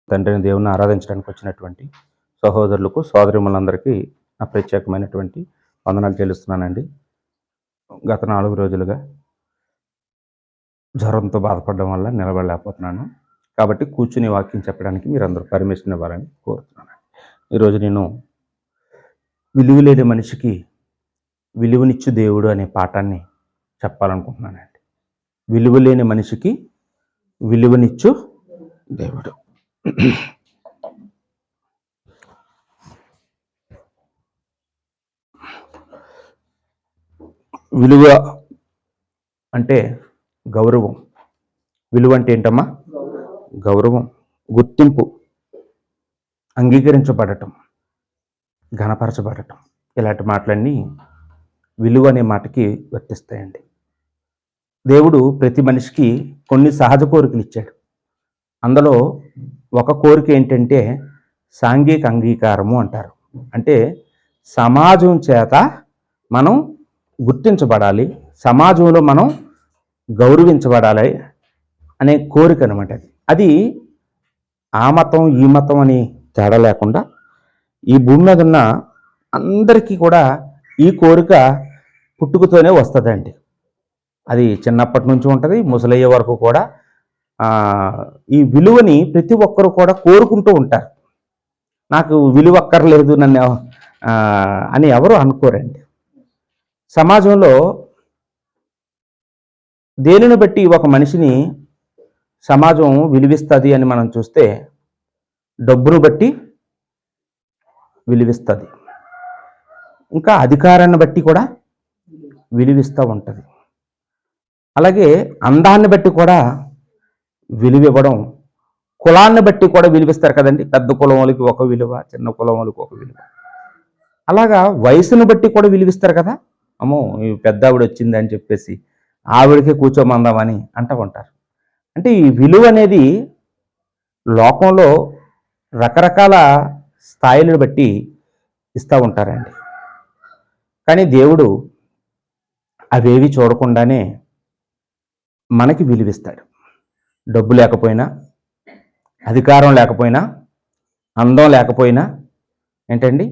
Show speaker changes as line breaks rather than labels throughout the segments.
తండ్రిని దేవుని ఆరాధించడానికి వచ్చినటువంటి సహోదరులకు సోదరిమణులందరికీ నా ప్రత్యేకమైనటువంటి వందనాలు చెల్లిస్తున్నానండి. గత 4 రోజులుగా జ్వరంతో బాధపడడం వల్ల నిలబడలేకపోతున్నాను. కాబట్టి కూర్చుని వాక్యం చెప్పడానికి మీరందరూ పర్మిషన్ ఇవ్వాలని కోరుతున్నాను. ఈరోజు నేను విలువలేని మనిషికి విలువనిచ్చు దేవుడు అనే పాఠాన్ని చెప్పాలనుకుంటున్నానండి. విలువలేని మనిషికి విలువనిచ్చు దేవుడు. విలువ అంటే గౌరవం. విలువ అంటే ఏంటమ్మా? గౌరవం, గుర్తింపు, అంగీకరించబడటం, ఘనపరచబడటం, ఇలాంటి మాటలన్నీ విలువ అనే మాటకి వర్తిస్తాయండి. దేవుడు ప్రతి మనిషికి కొన్ని సహజ కోరికలు ఇచ్చాడు. అందులో ఒక కోరిక ఏంటంటే సాంఘిక అంగీకారము అంటారు. అంటే సమాజం చేత మనం గుర్తించబడాలి, సమాజంలో మనం గౌరవించబడాలి అనే కోరిక అనమాట. అది ఆ మతం ఈ మతం అని తేడా లేకుండా ఈ భూమి మీద ఉన్న అందరికీ కూడా ఈ కోరిక పుట్టుకతోనే వస్తుందండి. అది చిన్నప్పటి నుంచి ఉంటుంది, ముసలయ్యే వరకు కూడా ఈ విలువని ప్రతి ఒక్కరు కూడా కోరుకుంటూ ఉంటారు. నాకు విలువ అక్కర్లేదు నన్ను అని ఎవరు అనుకోరండి. సమాజంలో దేనిని బట్టి ఒక మనిషిని సమాజం విలువిస్తుంది అని మనం చూస్తే డబ్బును బట్టి విలువిస్తుంది, ఇంకా అధికారాన్ని బట్టి కూడా విలువిస్తూ ఉంటుంది. అలాగే అందాన్ని బట్టి కూడా విలువివ్వడం, కులాన్ని బట్టి కూడా విలువిస్తారు కదండి. పెద్ద కులం వాళ్ళకి ఒక విలువ, చిన్న కులం వాళ్ళకి ఒక విలువ. అలాగా వయసును బట్టి కూడా విలువిస్తారు కదా. అమ్మో ఈ పెద్ద ఆవిడ వచ్చింది అని చెప్పేసి ఆవిడకే కూర్చోమందామని అంటూ ఉంటారు. అంటే ఈ విలువ అనేది లోకంలో రకరకాల స్థాయిలను బట్టి ఇస్తూ ఉంటారండి. కానీ దేవుడు అవేవి చూడకుండానే మనకి విలువిస్తాడు. డబ్బు లేకపోయినా, అధికారం లేకపోయినా, అందం లేకపోయినా, ఏంటండి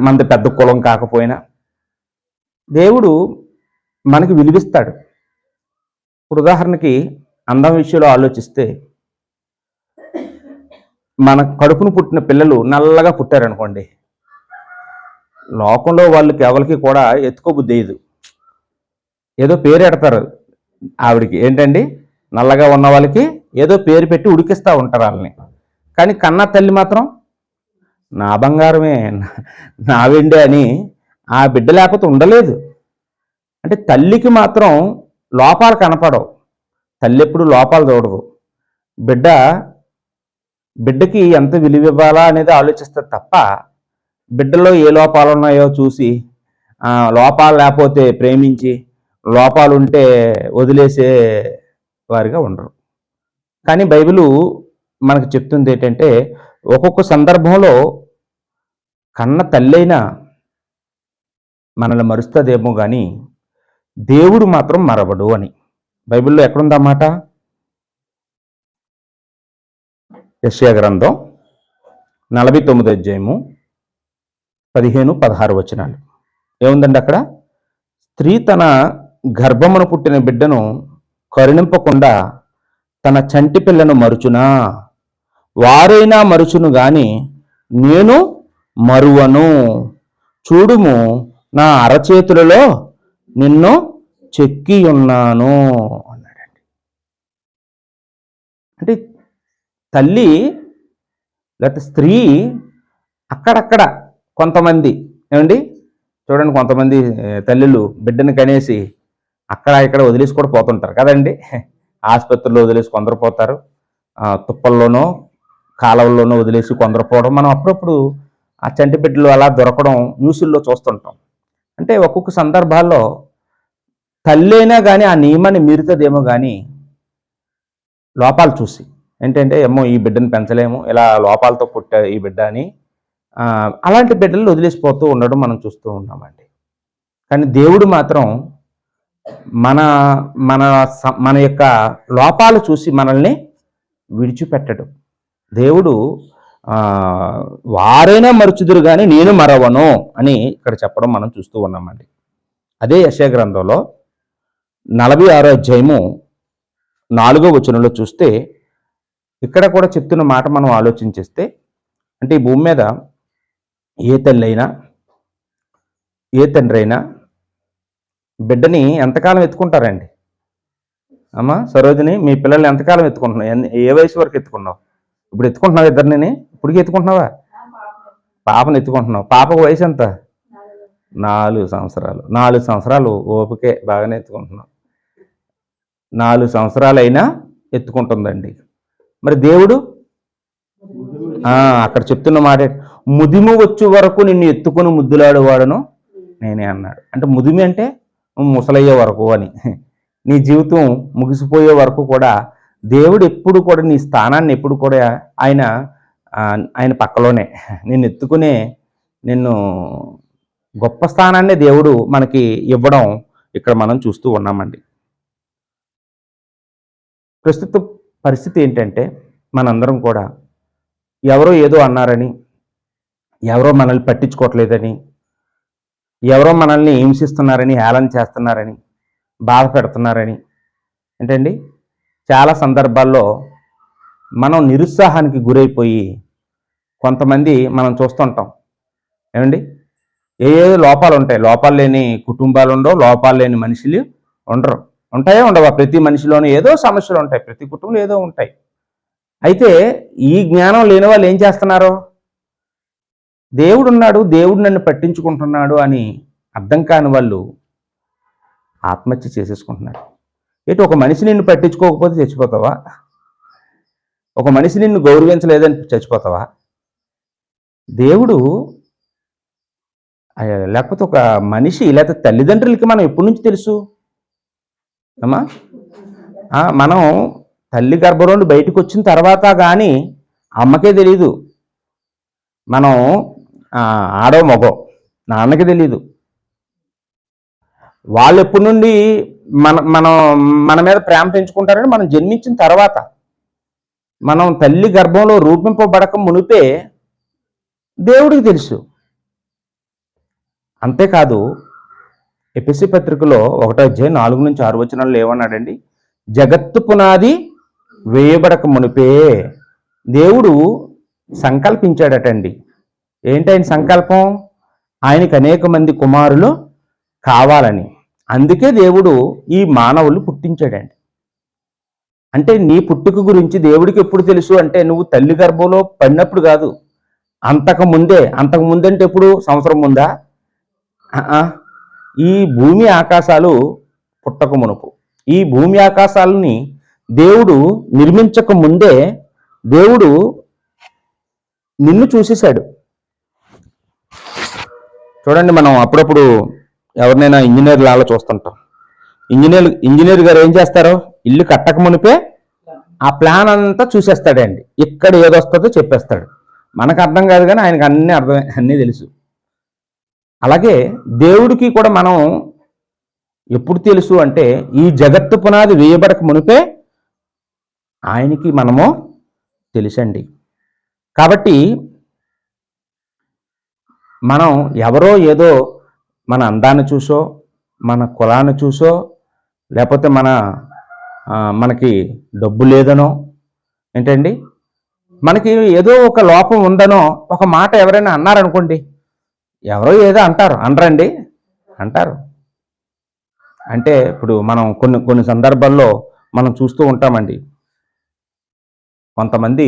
మనది పెద్ద కులం కాకపోయినా దేవుడు మనకి విలువిస్తాడు. ఇప్పుడు ఉదాహరణకి అందం విషయంలో ఆలోచిస్తే, మన కడుపును పుట్టిన పిల్లలు నల్లగా పుట్టారనుకోండి, లోకంలో వాళ్ళకి ఎవరికి కూడా ఎత్తుకోబుద్ధి వేయదు. ఏదో పేరు ఎడతారు ఆవిడికి, ఏంటండి నల్లగా ఉన్న వాళ్ళకి ఏదో పేరు పెట్టి ఉడికిస్తూ ఉంటారు వాళ్ళని. కానీ కన్న తల్లి మాత్రం నా బంగారమే, నా వెండే అని ఆ బిడ్డ లేకపోతే ఉండలేదు. అంటే తల్లికి మాత్రం లోపాలు కనపడవు. తల్లి ఎప్పుడు లోపాలు చూడదు. బిడ్డకి ఎంత విలువ ఇవ్వాలా అనేది ఆలోచిస్తుంది తప్ప బిడ్డలో ఏ లోపాలు ఉన్నాయో చూసి లోపాలు లేకపోతే ప్రేమించి, లోపాలు ఉంటే వదిలేసే వారిగా ఉండరు. కానీ బైబిలు మనకు చెప్తుంది ఏంటంటే, ఒక్కొక్క సందర్భంలో కన్న తల్లైనా మనల్ని మరుస్తుందేమో కానీ దేవుడు మాత్రం మరవడు అని బైబిల్లో ఎక్కడుందన్నమాట? యెషయా గ్రంథం 49 అధ్యాయము 15-16 వచనాలు ఏముందండి అక్కడ? స్త్రీ తన గర్భమును పుట్టిన బిడ్డను కరుణింపకుండా తన చంటి పిల్లను మరుచునా? వారైనా మరుచును గాని నేను మరువను. చూడుము, నా అరచేతులలో నిన్ను చెక్కి ఉన్నాను అన్నాడండి. అంటే తల్లి లేకపోతే స్త్రీ అక్కడక్కడ కొంతమంది, ఏమండి చూడండి, కొంతమంది తల్లులు బిడ్డను కనేసి అక్కడ ఇక్కడ వదిలేసి కూడా పోతుంటారు కదండి. ఆసుపత్రిలో వదిలేసి కొందరు పోతారు, తుప్పల్లోనో కాలువల్లోనో వదిలేసి కొందరు పోవడం మనం అప్పుడప్పుడు ఆ చంటి బిడ్డలు అలా దొరకడం న్యూస్ల్లో చూస్తుంటాం. అంటే ఒక్కొక్క సందర్భాల్లో తల్లైనా కానీ ఆ నియమాన్ని మీరుతుందేమో కానీ లోపాలు చూసి, ఏంటంటే ఏమో ఈ బిడ్డను పెంచలేము, ఇలా లోపాలతో పుట్టా ఈ బిడ్డ అని అలాంటి బిడ్డలు వదిలేసిపోతూ ఉండడం మనం చూస్తూ ఉన్నామండి. కానీ దేవుడు మాత్రం మన మన మన యొక్క లోపాలు చూసి మనల్ని విడిచిపెట్టడు. దేవుడు వారైనా మరుచుదురు కానీ నేను మరవను అని ఇక్కడ చెప్పడం మనం చూస్తూ ఉన్నామండి. అదే యెషయా గ్రంథంలో 46వ అధ్యాయము 4వ వచనంలో చూస్తే ఇక్కడ కూడా చెప్తున్న మాట మనం ఆలోచించేస్తే, అంటే ఈ భూమి మీద ఏ తల్లి అయినా ఏ తండ్రి అయినా బిడ్డని ఎంతకాలం ఎత్తుకుంటారండి? అమ్మా సరోజిని, మీ పిల్లల్ని ఎంతకాలం ఎత్తుకుంటున్నావు? ఏ వయసు వరకు ఎత్తుకున్నావు? ఇప్పుడు ఎత్తుకుంటున్నావు ఇద్దరిని? ఇప్పటికీ ఎత్తుకుంటున్నావా? పాపను ఎత్తుకుంటున్నావు. పాపకు వయసు ఎంత? 4 సంవత్సరాలు. 4 సంవత్సరాలు ఓపికే, బాగానే ఎత్తుకుంటున్నావు. 4 సంవత్సరాలైనా ఎత్తుకుంటుందండి. మరి దేవుడు అక్కడ చెప్తున్న మాట, ముదిము వచ్చు వరకు నిన్ను ఎత్తుకుని ముద్దులాడేవాడను నేనే అన్నాడు. అంటే ముదిమి అంటే ముసలయ్యే వరకు అని. నీ జీవితం ముగిసిపోయే వరకు కూడా దేవుడు ఎప్పుడు కూడా నీ స్థానాన్ని ఎప్పుడు కూడా ఆయన పక్కలోనే నిన్ను ఎత్తుకునే, నిన్ను గొప్ప స్థానాన్ని దేవుడు మనకి ఇవ్వడం ఇక్కడ మనం చూస్తూ ఉన్నామండి. ప్రస్తుత పరిస్థితి ఏంటంటే, మనందరం కూడా ఎవరో ఏదో అన్నారని, ఎవరో మనల్ని పట్టించుకోవట్లేదని, ఎవరో మనల్ని హింసిస్తున్నారని, హేళన చేస్తున్నారని, బాధ పెడుతున్నారని ఏంటండి, చాలా సందర్భాల్లో మనం నిరుత్సాహానికి గురైపోయి కొంతమంది మనం చూస్తుంటాం. ఏమండి, ఏదో లోపాలు ఉంటాయి. లోపాలు లేని కుటుంబాలు ఉండవు, లోపాలు లేని మనుషులు ఉండరు. ఉంటాయో ఉండవా? ప్రతి మనిషిలోనూ ఏదో సమస్యలు ఉంటాయి, ప్రతి కుటుంబంలో ఏదో ఉంటాయి. అయితే ఈ జ్ఞానం లేని వాళ్ళు ఏం చేస్తున్నారు? దేవుడు ఉన్నాడు, దేవుడు నన్ను పట్టించుకుంటున్నాడు అని అర్థం కాని వాళ్ళు ఆత్మహత్య చేసేసుకుంటున్నారు. ఏంటి, ఒక మనిషి నిన్ను పట్టించుకోకపోతే చచ్చిపోతావా? ఒక మనిషి నిన్ను గౌరవించలేదని చచ్చిపోతావా? దేవుడు లేకపోతే ఒక మనిషి లేకపోతే తల్లిదండ్రులకి మనం ఎప్పటి నుంచి తెలుసు అమ్మా? మనం తల్లి గర్భం నుండి బయటకు వచ్చిన తర్వాత కానీ అమ్మకే తెలీదు మనం ఆడో మగో, నాన్నకి తెలీదు. వాళ్ళు ఎప్పటి నుండి మన మీద ప్రేమ పెంచుకుంటారని మనం జన్మించిన తర్వాత, మనం తల్లి గర్భంలో రూపింపబడక మునిపే దేవుడికి తెలుసు. అంతేకాదు, ఎఫెసీ పత్రికలో 1వ అధ్యాయం 4 నుంచి 6 వచనాల్లో ఏమన్నాడండి? జగత్తు పునాది వేయబడక మునిపే దేవుడు సంకల్పించాడటండి. ఏంటైన సంకల్పం? ఆయనకి అనేక మంది కుమారులు కావాలని. అందుకే దేవుడు ఈ మానవులు పుట్టించాడండి. అంటే నీ పుట్టుక గురించి దేవుడికి ఎప్పుడు తెలుసు అంటే, నువ్వు తల్లి గర్భంలో పడినప్పుడు కాదు, అంతకు ముందంటే ఎప్పుడు? సంవత్సరం ముందా? ఈ భూమి ఆకాశాలు పుట్టక మునుపు, ఈ భూమి ఆకాశాలని దేవుడు నిర్మించక ముందే దేవుడు నిన్ను చూసేశాడు. చూడండి, మనం అప్పుడప్పుడు ఎవరినైనా ఇంజనీర్ లాగా చూస్తుంటాం. ఇంజనీర్ గారు ఏం చేస్తారో, ఇల్లు కట్టక మునిపే ఆ ప్లాన్ అంతా చూసేస్తాడండి. ఇక్కడ ఏదొస్తుందో చెప్పేస్తాడు. మనకు అర్థం కాదు కానీ ఆయనకు అన్నీ తెలుసు. అలాగే దేవుడికి కూడా మనం ఎప్పుడు తెలుసు అంటే, ఈ జగత్తు పునాది వేయబడక మునిపే ఆయనకి మనము తెలుసండి. కాబట్టి మనం ఎవరో ఏదో మన అందాన్ని చూసో, మన కులాన్ని చూసో, లేకపోతే మనకి డబ్బు లేదనో, ఏంటండి, మనకి ఏదో ఒక లోపం ఉందనో ఒక మాట ఎవరైనా అన్నారనుకోండి, ఎవరో ఏదో అంటారు, అనరండి, అంటారు. అంటే ఇప్పుడు మనం కొన్ని సందర్భాల్లో మనం చూస్తూ ఉంటామండి. కొంతమంది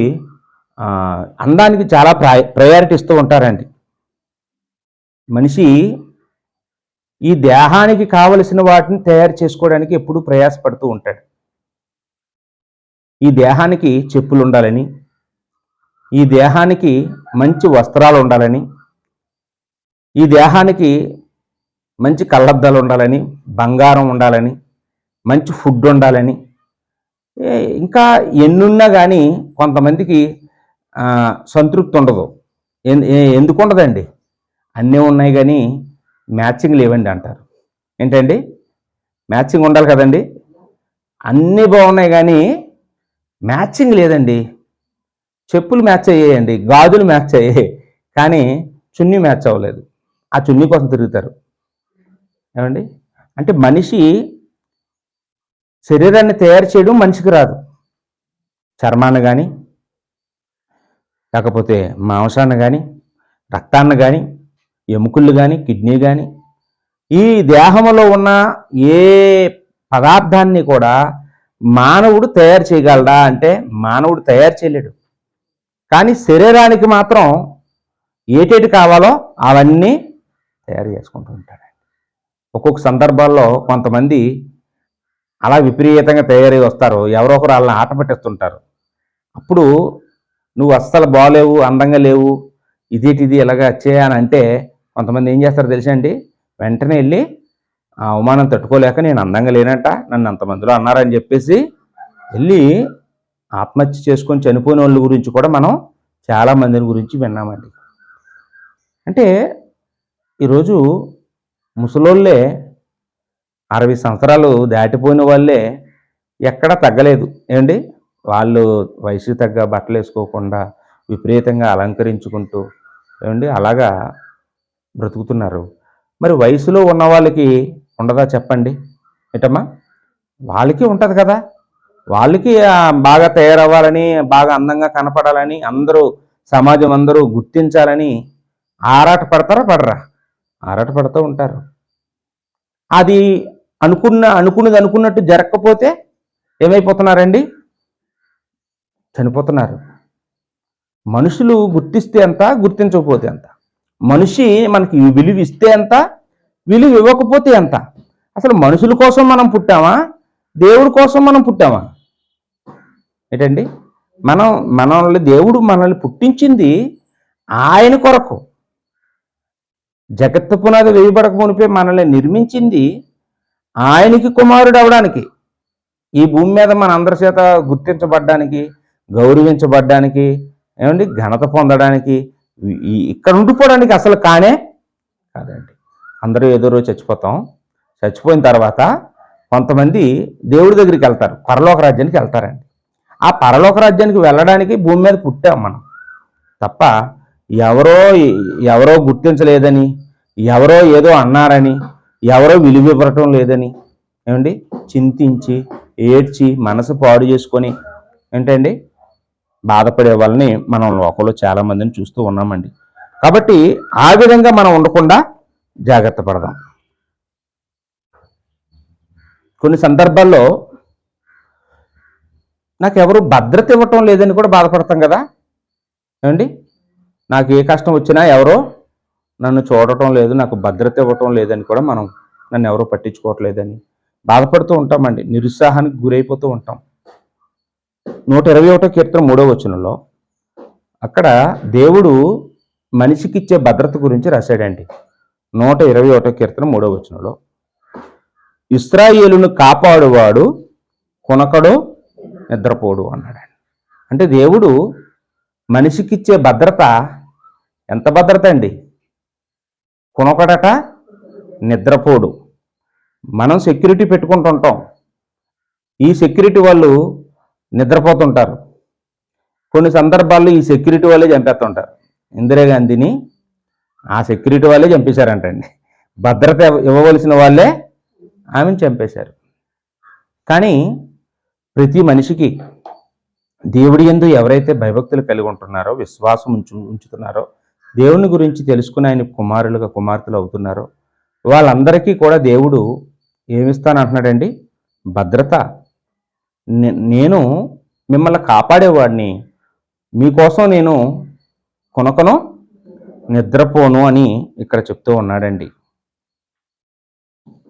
అందానికి చాలా ప్రయారిటీ ఇస్తూ ఉంటారండి. మనిషి ఈ దేహానికి కావలసిన వాటిని తయారు చేసుకోవడానికి ఎప్పుడూ ప్రయాసపడుతూ ఉంటాడు. ఈ దేహానికి చెప్పులు ఉండాలని, ఈ దేహానికి మంచి వస్త్రాలు ఉండాలని, ఈ దేహానికి మంచి కళ్ళద్దాలు ఉండాలని, బంగారం ఉండాలని, మంచి ఫుడ్ ఉండాలని, ఇంకా ఎన్నున్నా కానీ కొంతమందికి సంతృప్తి ఉండదు. ఎందుకు ఉండదండి? అన్నీ ఉన్నాయి కానీ మ్యాచింగ్ లేవండి అంటారు. ఏంటండి, మ్యాచింగ్ ఉండాలి కదండి. అన్నీ బాగున్నాయి కానీ మ్యాచింగ్ లేదండి. చెప్పులు మ్యాచ్ అయ్యాయండి, గాజులు మ్యాచ్ అయ్యాయి, కానీ చున్నీ మ్యాచ్ అవ్వలేదు. ఆ చున్నీ కోసం తిరుగుతారు. ఏమండి? అంటే మనిషి శరీరాన్ని తయారు చేయడం మనిషికి రాదు. చర్మాన్ని కానీ, లేకపోతే మాంసాన్ని కానీ, రక్తాన్ని కానీ, ఎముకలు కానీ, కిడ్నీ కానీ, ఈ దేహంలో ఉన్న ఏ పదార్థాన్ని కూడా మానవుడు తయారు చేయగలడా అంటే మానవుడు తయారు చేయలేడు. కానీ శరీరానికి మాత్రం ఏటేటి కావాలో అవన్నీ తయారు చేసుకుంటూ ఉంటాడు. ఒక్కొక్క సందర్భాల్లో కొంతమంది అలా విపరీతంగా తయారై వస్తారు, ఎవరో ఒకరు వాళ్ళని ఆట పట్టిస్తుంటారు. అప్పుడు నువ్వు అస్సలు బాగలేవు, అందంగా లేవు, ఇదేటిది ఇలాగా వచ్చే అని అంటే కొంతమంది ఏం చేస్తారు తెలుసా అండి, వెంటనే వెళ్ళి ఆ అవమానం తట్టుకోలేక నేను అందంగా లేనట, నన్ను అంతమందిలో అన్నారని చెప్పేసి వెళ్ళి ఆత్మహత్య చేసుకొని చనిపోయిన వాళ్ళ గురించి కూడా మనం చాలామందిని గురించి విన్నామండి. అంటే ఈరోజు ముసలోళ్ళే 60 సంవత్సరాలు దాటిపోయిన వాళ్ళే ఎక్కడా తగ్గలేదు. ఏమండి? వాళ్ళు వయసు తగ్గ బట్టలు వేసుకోకుండా విపరీతంగా అలంకరించుకుంటూ ఏమండి అలాగా బ్రతుకుతున్నారు. మరి వయసులో ఉన్న వాళ్ళకి ఉండదా చెప్పండి? ఏటమ్మా? వాళ్ళకి ఉంటుంది కదా. వాళ్ళకి బాగా తయారవ్వాలని, బాగా అందంగా కనపడాలని, అందరూ సమాజం అందరూ గుర్తించాలని ఆరాట పడతారా పడరా? ఆరాట పడుతూ ఉంటారు. అది అనుకున్నది అనుకున్నట్టు జరగకపోతే ఏమైపోతున్నారండి? చనిపోతున్నారు. మనుషులు గుర్తిస్తే ఎంత, గుర్తించకపోతే ఎంత. మనిషి మనకి విలువ ఇస్తే ఎంత, విలువ ఇవ్వకపోతే ఎంత. అసలు మనుషుల కోసం మనం పుట్టామా, దేవుడి కోసం మనం పుట్టామా? ఏంటండి? దేవుడు మనల్ని పుట్టించింది ఆయన కొరకు. జగత్తు పునాది వేయబడక మునిపే మనల్ని నిర్మించింది ఆయనకి కుమారుడు అవడానికి. ఈ భూమి మీద మన అందరి చేత గుర్తించబడ్డానికి, గౌరవించబడ్డానికి, ఏమండి ఘనత పొందడానికి, ఇక్కడ ఉండిపోవడానికి అసలు కాదండి. అందరూ ఏదో రోజు చచ్చిపోతాం. చచ్చిపోయిన తర్వాత కొంతమంది దేవుడి దగ్గరికి వెళ్తారు, పరలోక రాజ్యానికి వెళ్తారండి. ఆ పరలోక రాజ్యానికి వెళ్ళడానికి భూమి మీద పుట్టాం మనం తప్ప ఎవరో గుర్తించలేదని, ఎవరో ఏదో అన్నారని, ఎవరో విలువ ఇవ్వటం లేదని ఏమండి చింతించి ఏడ్చి మనసు పాడు చేసుకొని ఏంటండి బాధపడే వాళ్ళని మనం లోకంలో చాలామందిని చూస్తూ ఉన్నామండి. కాబట్టి ఆ విధంగా మనం ఉండకుండా జాగ్రత్త పడదాం. కొన్ని సందర్భాల్లో నాకు ఎవరు భద్రత ఇవ్వటం లేదని కూడా బాధపడతాం కదా. ఏమండి? నాకు ఏ కష్టం వచ్చినా ఎవరో నన్ను చూడటం లేదు, నాకు భద్రత ఇవ్వటం లేదని కూడా నన్ను ఎవరో పట్టించుకోవట్లేదని బాధపడుతూ ఉంటామండి. నిరుత్సాహానికి గురైపోతూ ఉంటాం. 121 కీర్తన 3వ వచనంలో అక్కడ దేవుడు మనిషికిచ్చే భద్రత గురించి రాశాడండి. 121 కీర్తన 3వ వచనంలో ఇశ్రాయేలును కాపాడువాడు కొనకడో నిద్రపోడు అన్నాడు. అంటే దేవుడు మనిషికిచ్చే భద్రత ఎంత భద్రత అండి? కొనకడట నిద్రపోడు. మనం సెక్యూరిటీ పెట్టుకుంటుంటాం, ఈ సెక్యూరిటీ వాళ్ళు నిద్రపోతుంటారు. కొన్ని సందర్భాల్లో ఈ సెక్యూరిటీ వాళ్ళే చంపేస్తుంటారు. ఇందిరాగాంధీని ఆ సెక్యూరిటీ వాళ్ళే చంపేశారంటండి. భద్రత ఇవ్వవలసిన వాళ్ళే ఆమెను చంపేశారు. కానీ ప్రతి మనిషికి దేవుడి యందు ఎవరైతే భయభక్తులు కలిగి ఉంటున్నారో, విశ్వాసం ఉంచుతున్నారో, దేవుని గురించి తెలుసుకుని ఆయన కుమార్తెలు అవుతున్నారో వాళ్ళందరికీ కూడా దేవుడు ఏమిస్తానంటున్నాడండి? భద్రత. నేను మిమ్మల్ని కాపాడేవాడిని, మీకోసం నేను కొనకను నిద్రపోను అని ఇక్కడ చెప్తూ ఉన్నాడండి.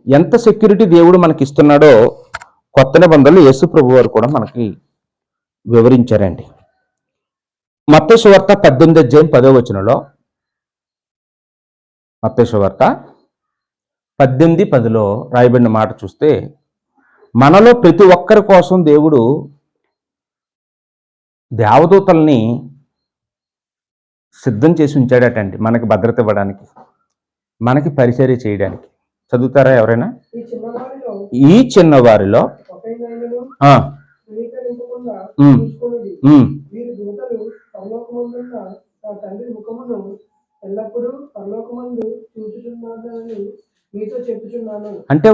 ఎంత సెక్యూరిటీ దేవుడు మనకి ఇస్తున్నాడో కొత్త నిబంధనలు యేసు ప్రభు వారు కూడా మనకి వివరించారండి. మత్తయి సువార్త 18:10 మత్తయి సువార్త 18:10 రాయబడిన మాట చూస్తే మనలో ప్రతి ఒక్కరి కోసం దేవుడు దేవదూతల్ని సిద్ధం చేసి ఉంచాడటండి. మనకి భద్రత ఇవ్వడానికి, మనకి పరిచర్య చేయడానికి. చదువుతారా ఎవరైనా? ఈ చిన్నవారిలో
పరలోకమందున్న నా తండ్రి ముఖమును ఎల్లప్పుడూ పరలోకమందు చూచుచున్నానని మీతో చెప్పుచున్నాను.
అంటే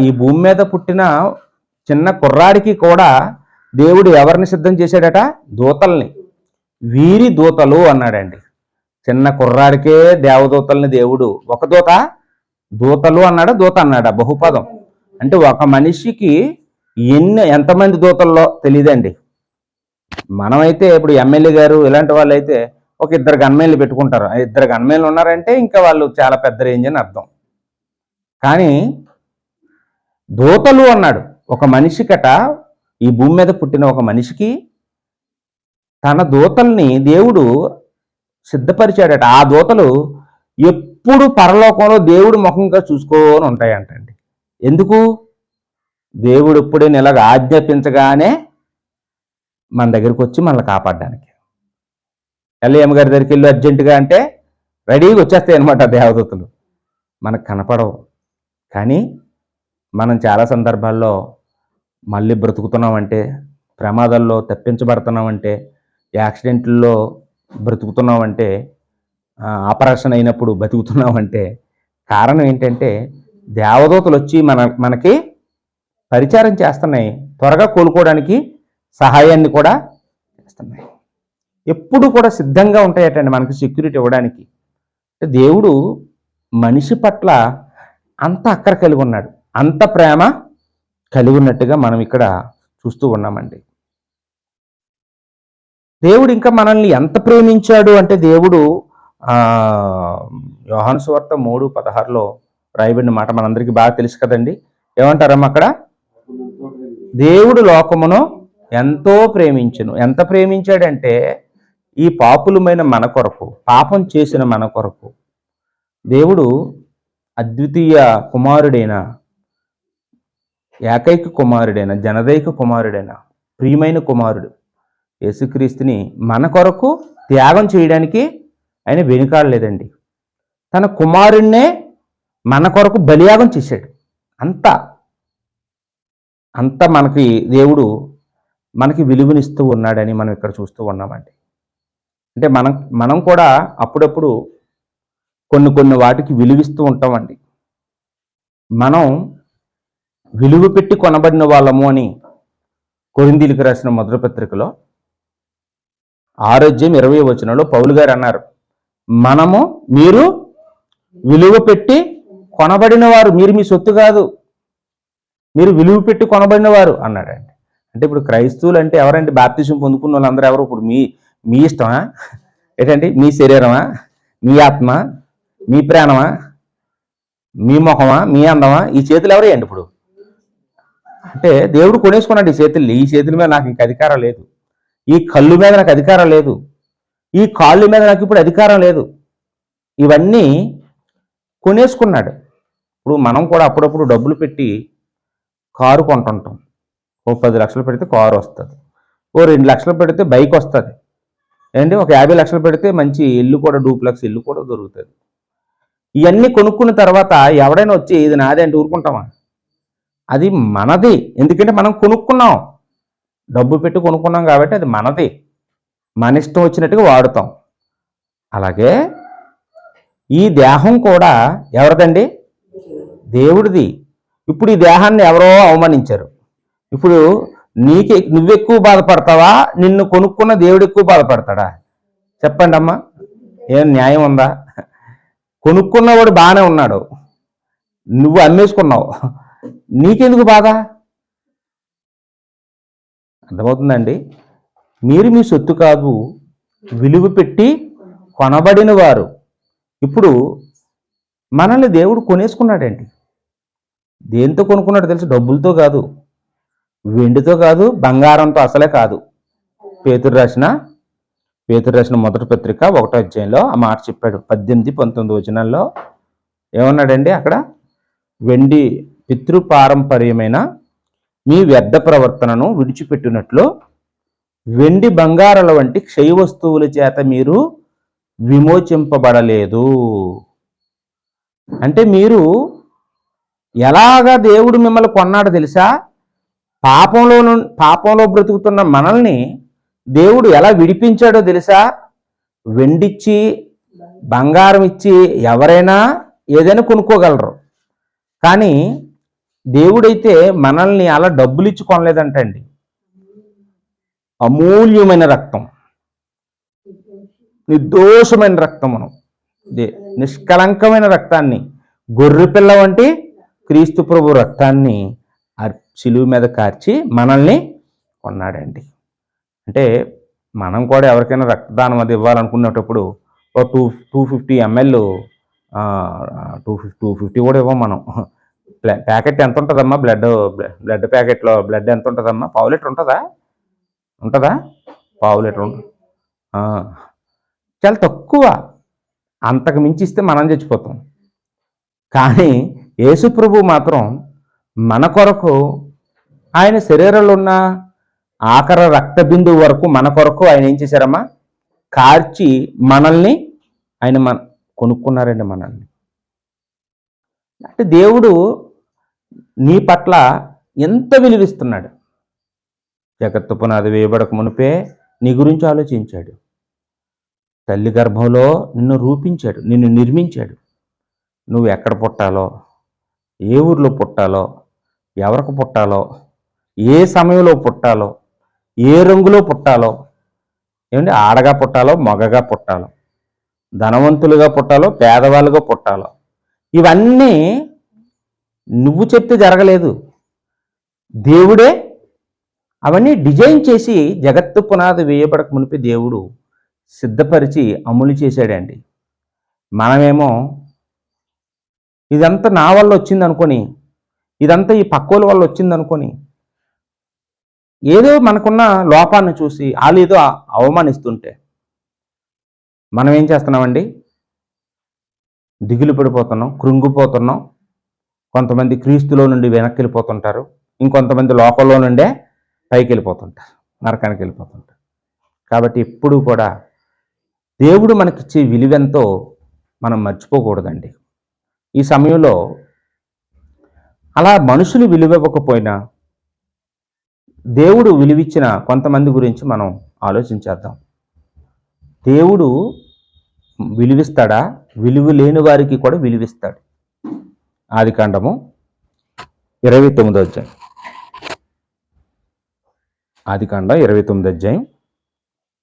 ఈ భూమి మీద పుట్టిన చిన్న కుర్రాడికి కూడా దేవుడు ఎవరిని సిద్ధం చేశాడట? దూతల్ని. వీరి దూతలు అన్నాడండి. చిన్న కుర్రాడికే దేవదూతల్ని దేవుడు, ఒక దూత దూతలు అన్నాడా, దూత అన్నాడా? బహుపదం. అంటే ఒక మనిషికి ఎంతమంది దూతల్లో తెలియదండి. మనమైతే ఇప్పుడు ఎమ్మెల్యే గారు ఇలాంటి వాళ్ళు అయితే ఒక ఇద్దరు గన్మేన్లు పెట్టుకుంటారు. ఇద్దరు గన్మేన్లు ఉన్నారంటే ఇంకా వాళ్ళు చాలా పెద్ద రేంజ్ అని అర్థం. కానీ దూతలు అన్నాడు. ఒక మనిషికట, ఈ భూమి మీద పుట్టిన ఒక మనిషికి తన దూతల్ని దేవుడు సిద్ధపరిచాడట. ఆ దూతలు ఎప్పుడు పరలోకంలో దేవుడు ముఖంగా చూసుకొని ఉంటాయంటండి. ఎందుకు? దేవుడు ఎప్పుడైనా ఇలాగ ఆజ్ఞాపించగానే మన దగ్గరికి వచ్చి మనల్ని కాపాడడానికి. ఎల్ఏఎం గారి దగ్గరికి వెళ్ళి అర్జెంటుగా అంటే రెడీగా వచ్చేస్తాయి అనమాట దేవదూతలు. మనకు కనపడవు. కానీ మనం చాలా సందర్భాల్లో మళ్ళీ బ్రతుకుతున్నామంటే, ప్రమాదాల్లో తప్పించబడుతున్నామంటే, యాక్సిడెంట్లో బ్రతుకుతున్నామంటే, ఆపరేషన్ అయినప్పుడు బతుకుతున్నామంటే కారణం ఏంటంటే దేవదూతలు వచ్చి మనకి పరిచారం చేస్తున్నాయి. త్వరగా కోలుకోవడానికి సహాయాన్ని కూడా చేస్తున్నాయి. ఎప్పుడు కూడా సిద్ధంగా ఉంటాయటండి మనకి సెక్యూరిటీ ఇవ్వడానికి. దేవుడు మనిషి పట్ల అంత అక్కర కలిగి ఉన్నాడు, అంత ప్రేమ కలిగి ఉన్నట్టుగా మనం ఇక్కడ చూస్తూ ఉన్నామండి. దేవుడు ఇంకా మనల్ని ఎంత ప్రేమించాడు అంటే, దేవుడు యోహాను సువార్త 3:16 రాయబడిన మాట మనందరికీ బాగా తెలుసు కదండి. ఏమంటారమ్మా అక్కడ? దేవుడు లోకమును ఎంతో ప్రేమించును. ఎంత ప్రేమించాడంటే, ఈ పాపులమైన మన కొరకు, పాపం చేసిన మన కొరకు దేవుడు అద్వితీయ కుమారుడైన, ఏకైక కుమారుడైన, జనదైక కుమారుడైన, ప్రియమైన కుమారుడు యేసుక్రీస్తుని మన కొరకు త్యాగం చేయడానికి ఆయన వెనుకాడలేదండి. తన కుమారుణ్ణే మన కొరకు బలియాగం చేశాడు. అంత మనకి దేవుడు మనకి విలువనిస్తూ ఉన్నాడని మనం ఇక్కడ చూస్తూ ఉన్నామండి. అంటే మనం కూడా అప్పుడప్పుడు కొన్ని వాటికి విలువిస్తూ ఉంటామండి. మనం విలువ పెట్టి కొనబడిన వాళ్ళము అని కొరింథీయులకు రాసిన మొదటి పత్రికలో 6:20 పౌలు గారు అన్నారు, మీరు విలువ పెట్టి కొనబడిన వారు, మీరు మీ సొత్తు కాదు, మీరు విలువ పెట్టి కొనబడిన వారు అన్నాడండి. అంటే ఇప్పుడు క్రైస్తవులు అంటే ఎవరండి? బాప్తిజం పొందుకున్న వాళ్ళందరూ ఎవరు? ఇప్పుడు మీ ఇష్టమా ఏంటండి? మీ శరీరమా, మీ ఆత్మ, మీ ప్రాణమా, మీ ముఖమా, మీ అందమా? ఈ చేతులు ఎవరేయండి ఇప్పుడు? అంటే దేవుడు కొనేసుకున్నాడు ఈ చేతుల్ని. ఈ చేతుల మీద నాకు ఇంక అధికారం లేదు, ఈ కళ్ళు మీద నాకు అధికారం లేదు, ఈ కాళ్ళు మీద నాకు ఇప్పుడు అధికారం లేదు. ఇవన్నీ కొనేసుకున్నాడు. ఇప్పుడు మనం కూడా అప్పుడప్పుడు డబ్బులు పెట్టి కారు కొంటుంటాం. ఓ 10 లక్షలు పెడితే కారు వస్తుంది, ఓ 2 లక్షలు పెడితే బైక్ వస్తుంది, ఏంటి ఒక 50 లక్షలు పెడితే మంచి ఇల్లు కూడా, డూప్లెక్స్ ఇల్లు కూడా దొరుకుతుంది. ఇవన్నీ కొనుక్కున్న తర్వాత ఎవడైనా వచ్చి ఇది నాదే అంటే ఊరుకుంటామా? అది మనది. ఎందుకంటే మనం కొనుక్కున్నాం, డబ్బు పెట్టి కొనుక్కున్నాం కాబట్టి అది మనది. మన ఇష్టం వచ్చినట్టుగా వాడుతాం. అలాగే ఈ దేహం కూడా ఎవరిదండి? దేవుడిది. ఇప్పుడు ఈ దేహాన్ని ఎవరో అవమానించారు. ఇప్పుడు నువ్వెక్కువ బాధపడతావా, నిన్ను కొనుక్కున్న దేవుడు ఎక్కువ బాధపడతాడా? చెప్పండి అమ్మా, ఏం న్యాయం ఉందా? కొనుక్కున్నవాడు బాగానే ఉన్నాడు, నువ్వు అమ్మేసుకున్నావు, నీకెందుకు బాధ? అర్థమవుతుందండి? మీరు మీ సొత్తు కాదు, విలువ పెట్టి కొనబడిన వారు. ఇప్పుడు మనల్ని దేవుడు కొనేసుకున్నాడండి. దేంతో కొనుక్కున్నాడు తెలుసు? డబ్బులతో కాదు, వెండితో కాదు, బంగారంతో అసలే కాదు. పేతురు రాసిన మొదటి పత్రిక 1వ అధ్యాయంలో ఆ మాట చెప్పాడు. 18-19 వచనాల్లో ఏమన్నాడండి అక్కడ? వెండి పితృపారంపర్యమైన మీ వ్యర్థ ప్రవర్తనను విడిచిపెట్టినట్లు వెండి బంగారాల వంటి క్షయ వస్తువుల చేత మీరు విమోచింపబడలేదు. అంటే మీరు ఎలాగా దేవుడు మిమ్మల్ని కొన్నాడో తెలుసా? పాపంలో బ్రతుకుతున్న మనల్ని దేవుడు ఎలా విడిపించాడో తెలుసా? వెండిచ్చి బంగారం ఇచ్చి ఎవరైనా ఏదైనా కొనుక్కోగలరు. కానీ దేవుడైతే మనల్ని అలా డబ్బులు ఇచ్చి కొనలేదంటండి. అమూల్యమైన రక్తం, నిర్దోషమైన రక్తమును, నిష్కలంకమైన రక్తాన్ని, గొర్రెపిల్ల వంటి క్రీస్తు ప్రభు రక్తాన్ని శిలువ మీద కార్చి మనల్ని కొన్నాడండి. అంటే మనం కూడా ఎవరికైనా రక్తదానం అది ఇవ్వాలనుకునేటప్పుడు ఓ 250 ml 250 కూడా ఇవ్వం మనం. ప్యాకెట్ ఎంత ఉంటుందమ్మా? బ్లడ్ ప్యాకెట్లో బ్లడ్ ఎంత ఉంటుందమ్మా? పావు లీటర్ ఉంటుందా? పావు లీటర్ ఉంటుంది. చాలా తక్కువ. అంతకు మించి ఇస్తే మనం చచ్చిపోతాం. కానీ యేసు ప్రభు మాత్రం మన కొరకు ఆయన శరీరంలో ఉన్న ఆఖరి రక్త బిందువు వరకు మన కొరకు ఆయన ఏం చేశారమ్మా? కార్చి మనల్ని ఆయన కొనుక్కున్నారండి మనల్ని. అంటే దేవుడు నీ పట్ల ఎంత విలువిస్తున్నాడు. జగత్తు పునాది వేయబడక మునిపే నీ గురించి ఆలోచించాడు. తల్లి గర్భంలో నిన్ను రూపించాడు, నిన్ను నిర్మించాడు. నువ్వు ఎక్కడ పుట్టాలో, ఏ ఊర్లో పుట్టాలో, ఎవరికి పుట్టాలో, ఏ సమయంలో పుట్టాలో, ఏ రంగులో పుట్టాలో, ఏమంటే ఆడగా పుట్టాలో, మగగా పుట్టాలో, ధనవంతులుగా పుట్టాలో, పేదవాళ్ళుగా పుట్టాలో, ఇవన్నీ నువ్వు చెప్తే జరగలేదు. దేవుడే అవన్నీ డిజైన్ చేసి జగత్తు పునాది వేయబడక మునిపి దేవుడు సిద్ధపరిచి అమలు చేశాడండి. మనమేమో ఇదంతా నా వల్ల వచ్చింది అనుకొని, ఇదంతా ఈ పక్కోల వల్ల వచ్చింది అనుకొని, ఏదో మనకున్న లోపాన్ని చూసి వాళ్ళు ఏదో అవమానిస్తుంటే మనం ఏం చేస్తున్నామండి? దిగులు పడిపోతున్నాం, కృంగిపోతున్నాం. కొంతమంది క్రీస్తులో నుండి వెనక్కి వెళ్ళిపోతుంటారు, ఇంకొంతమంది లోకంలో నుండే పైకి వెళ్ళిపోతుంటారు, నరకానికి వెళ్ళిపోతుంటారు. కాబట్టి ఎప్పుడూ కూడా దేవుడు మనకిచ్చే విలువెంతో మనం మర్చిపోకూడదండి. ఈ సమయంలో అలా మనుషులు విలువివ్వకపోయినా దేవుడు విలువిచ్చిన కొంతమంది గురించి మనం ఆలోచించేద్దాం. దేవుడు విలువిస్తాడా? విలువ లేని వారికి కూడా విలువిస్తాడు. ఆదికాండము 29వ అధ్యాయం. ఆదికాండం 29వ అధ్యాయం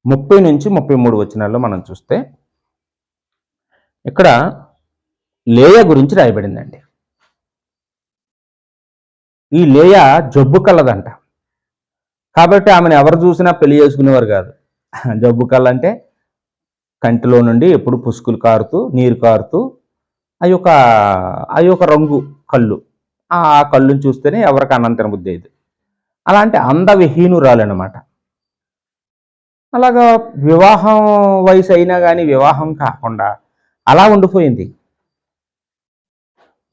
30 నుంచి 33 వచనాల్లో మనం చూస్తే ఇక్కడ లేయా గురించి రాయబడిందండి. ఈ లేయా జబ్బు కలదంట. కాబట్టి ఆమెను ఎవరు చూసినా పెళ్లి చేసుకునేవారు కాదు. జబ్బు కళ్ళ అంటే కంటిలో నుండి ఎప్పుడు పుసుకులు కారుతూ, నీరు కారుతూ, అవి ఒక రంగు కళ్ళు. ఆ కళ్ళుని చూస్తేనే ఎవరికి అన్నం తినబుద్ధి అయ్యేది. అలాంటి అందవిహీనురాలన్నమాట. అలాగా వివాహం వయసు అయినా కానీ వివాహం కాకుండా అలా ఉండిపోయింది.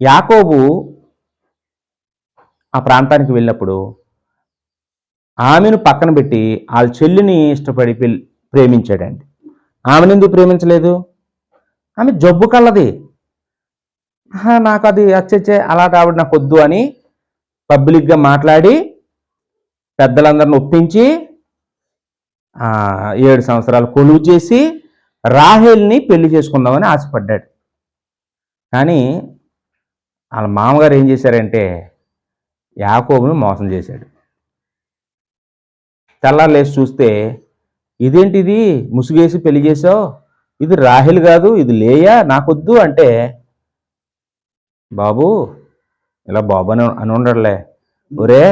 యాకోబు ఆ ప్రాంతానికి వెళ్ళినప్పుడు ఆమెను పక్కన పెట్టి వాళ్ళ చెల్లిని ఇష్టపడి ప్రేమించాడండి. ఆమెను ఎందుకు ప్రేమించలేదు? ఆమె జబ్బు కలది. నాకు అది అచ్చచ్చే అలాంటి ఆవిడ నాకు వద్దు అని పబ్లిక్గా మాట్లాడి పెద్దలందరిని ఒప్పించి 7 సంవత్సరాలు కొలువు చేసి రాహేల్ని పెళ్లి చేసుకుందామని ఆశపడ్డాడు. కానీ వాళ్ళ మామగారు ఏం చేశారంటే యాకోబుని మోసం చేశాడు. తెల్లారులేసి చూస్తే ఇదేంటిది ముసుగేసి పెళ్లి చేసావు, ఇది రాహేల్ కాదు, ఇది లేయా, నాకొద్దు అంటే, బాబు ఇలా బాబు అని ఉండడులే, ఒరే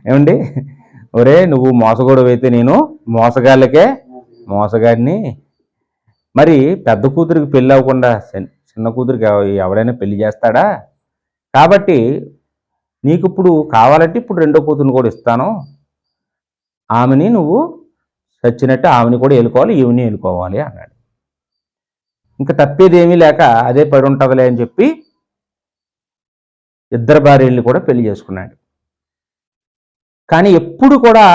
ఏమండి, ఒరే నువ్వు మోసగోడు అయితే నేను మోసగాడిని. మరి పెద్ద కూతురికి పెళ్ళి అవ్వకుండా చిన్న కూతురికి ఎవడైనా పెళ్లి చేస్తాడా? కాబట్టి నీకు ఇప్పుడు కావాలంటే ఇప్పుడు రెండో కూతురుని కూడా ఇస్తాను, ఆమెని నువ్వు చచ్చినట్టు ఆమెని కూడా వెళ్ళుకోవాలి, ఈమెని వెళ్ళుకోవాలి అన్నాడు. ఇంకా తప్పేది ఏమీ లేక అదే పడి ఉంటుందిలే అని చెప్పి 2 భార్యల్ని కూడా పెళ్లి చేసుకున్నాడు. కానీ ఎప్పుడు కూడా